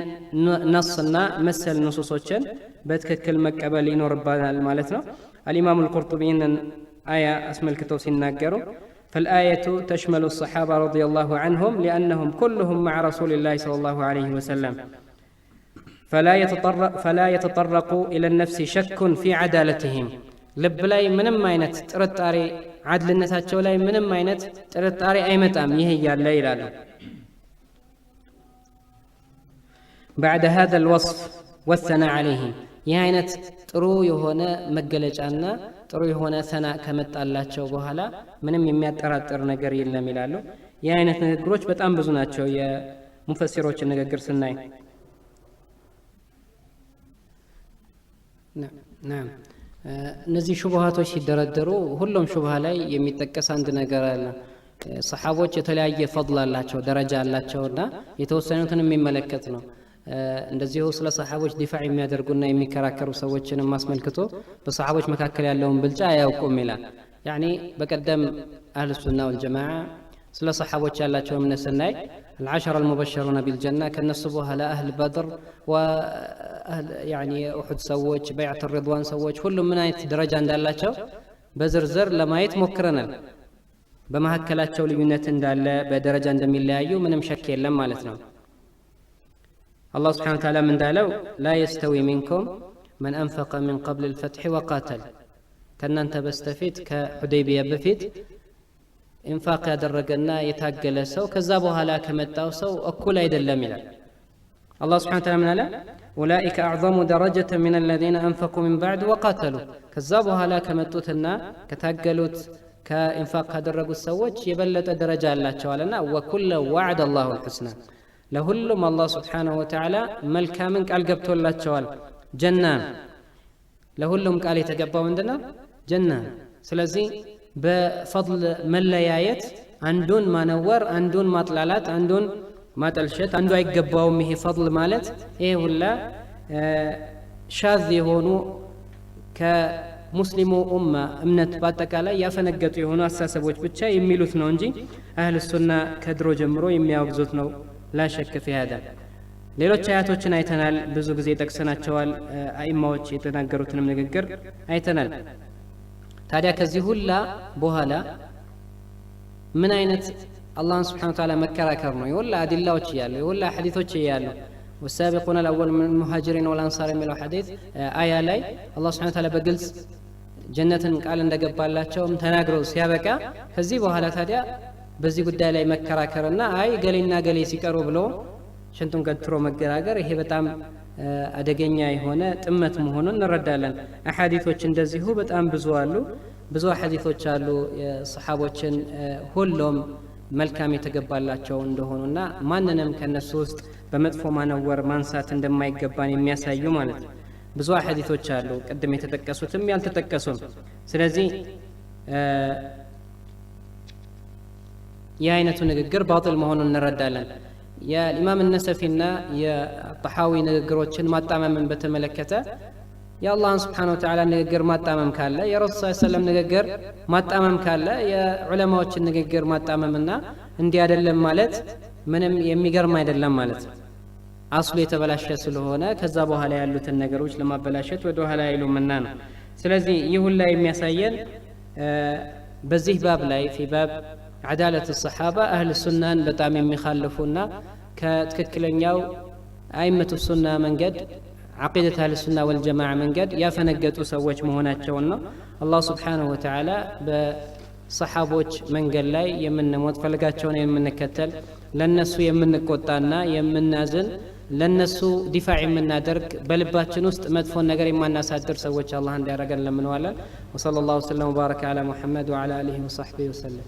ነስና መሰል ንሱሶችን በትክክል መቀበል ይኖርባናል ማለት ነው። አልኢማሙ አልቁርጡቢን አያ አስመልክተው ሲናገሩ فالآية تشمل الصحابة رضي الله عنهم لأنهم كلهم مع رسول الله صلى الله عليه وسلم فلا يتطرق إلى النفس شك في عدالتهم ልብ ላይ ምንም አይነት ጥርጣሬ ዓድልነታቸው ላይ ምንም አይነት ጥርጣሬ አይመጣም። ይሄ ያለ ይላሉ። بعد هذا الوصف والثناء عليهم ይህ አይነት ጥሩ የሆነ መገለጫና ጥሩ የሆነ ሰናእ ከመጣላቸው በኋላ ምንም የሚያጠራጥር ነገር የለም ይላሉ። ይህ አይነት ንግግሮች በጣም ብዙ ናቸው የሙፈሲሮች ንግግር ስናይ። نعم እነዚህ ሹብሃቶች ሲደረደሩ ሁሉም ሹብሃ ላይ የሚጠቀስ አንድ ነገር አለ። ሰሓቦች የተለያየ ፈضል አላቸው፣ ደረጃ አላቸውና የተወሰኑትን የሚመለከት ነው። እንደዚሁ ስለ ሰሓቦች ዲፋዕ የሚያደርጉና የሚከራከሩ ሰዎችን ማስመልክቶ በሰሓቦች መካከል ያለውን ብልጫ አያውቁም ይላል። ያኒ በቀደም አህሉ ሱና ወልጀማዓ ስለ ሰሓቦች ያላቸው እምነት ስናይ العشر المبشرون بالجنة كالنص بوها أهل بدر وأهل يعني أحد سووج بيعة الرضوان سووج كل من آية درجة عند الله بزرزر لما يتمكرنا بما هكلات شو ليونة عند الله بدرجة عند الله يو من مشكل لما مالتنا الله سبحانه وتعالى من دالو لا يستوي منكم من أنفق من قبل الفتح وقاتل كان أنت بستفيد كحديبية بفيد ኢንፋቅ ያደረገና የታገለ ሰው ከዛ በኋላ ከመጣው ሰው እኩል አይደለም ይላል አላህ Subhanahu Wa Ta'ala ምን አለ? ኡላኢከ አዕዘሙ ደረጀተ ሚነ الذين أنفقوا من بعد وقاتلوا ከዛ በኋላ ከመጡትና ከታገሉት ከኢንፋቅ ካደረጉት ሰዎች የበለጠ ደረጃ አላቸዋልና ወኩለ ወዐደ الله الحسنى ለሁሉም አላህ Subhanahu Wa Ta'ala መልካምን ቃል ገብቶላቸዋል ጀና ለሁሉም ቃል የተገባው ምንድነው? ጀና። ስለዚህ በፈضል መለያየት አንዱን ማነወር አንዱን ማጥላላት አንዱን ማጠልሸት አንዱ አይገባውም። ይሄ ፈضል ማለት ይሄ ሁላ ሻዝ የሆኑ ከሙስሊሙ ኡማ እምነት በአጠቃላይ ያፈነገጡ የሆኑ አስተሳሰቦች ብቻ የሚሉት ነው እንጂ አህሉ ሱና ከድሮ ጀምሮ የሚያወግዙት ነው። ላሸክ في هذا ሌሎች አያቶችን አይተናል፣ ብዙ ጊዜ ጠቅሰናቸዋል። አይማዎች የተናገሩትንም ንግግር አይተናል። ታዲያ ከዚህ ሁላ በኋላ ምን አይነት አላህን Subhanahu Wa Ta'ala መከራከር ነው? የሁላ አዲላዎች ያሉ የሁላ ሐዲሶች ያሉ والسابقون الأول من المهاجرين والأنصار የሚለው ሐዲስ አያ ላይ አላህ Subhanahu Wa Ta'ala በግልጽ ጀነትን ቃል እንደገባላቸውም ተናግረው ሲያበቃ ከዚህ በኋላ ታዲያ በዚህ ጉዳይ ላይ መከራከርና አይ ገሌና ገሌ ሲቀሩ ብሎ ሽንቱን ገትሮ መገራገር ይሄ በጣም አደገኛ የሆነ ጥመት መሆኑን እንረዳለን። አሐዲሶች እንደዚሁ በጣም ብዙ አሉ። ብዙ አሐዲሶች አሉ የሰሓቦችን ሁሉም መልካም የተገባላቸው እንደሆኑና ማንንም ከነሱ ውስጥ በመጥፎ ማነወር ማንሳት እንደማይገባን የሚያሳዩ ማለት ነው። ብዙ አሐዲሶች አሉ፣ ቅድም የተጠቀሱትም ያልተጠቀሱም። ስለዚህ የአይነቱ ንግግር ባጢል መሆኑን እንረዳለን። የኢማም ነሰፊና የጣሐዊ ንግግሮችን ማጣመምን በተመለከተ የአላህን Subhanahu Wa Ta'ala ንግግር ማጣመም ካለ የረሱል ሰለላሁ ዐለይሂ ወሰለም ንግግር ማጣመም ካለ የዑለማዎችን ንግግር ማጣመምና እንዲህ አይደለም ማለት ምንም የሚገርም አይደለም ማለት ነው። አስሉ የተበላሸ ስለሆነ ከዛ በኋላ ያሉትን ነገሮች ለማበላሸት ወደ ኋላ አይሉምና ነው። ስለዚህ ይህ ሁሉ የሚያሳየን በዚህ ባብ ላይ في باب عدالة الصحابة أهل السنة بتام يخالفونا كتككلنياو أئمة السنة من قد عقيدة أهل السنة والجماعة من قد يا فنقتوا سوّج مهوناتشونا الله سبحانه وتعالى بصحابوች መንገድ ላይ የምንሞት ፈልጋቸውን የምንከተል ለነሱ የምንቆጣና የምናዝን ለነሱ ዲፋዕ የምናደርግ በልባችን ውስጥ መጥፎን ነገር የማናሳድር ሰዎች አላህ እንዲያረጋን ለምንዋለን ወሰለላሁ ዐለይሂ ወሰለም ወባረከ ዐላ ሙሐመድ ወዐላ አሊሂ ወሰህቢሂ ወሰለም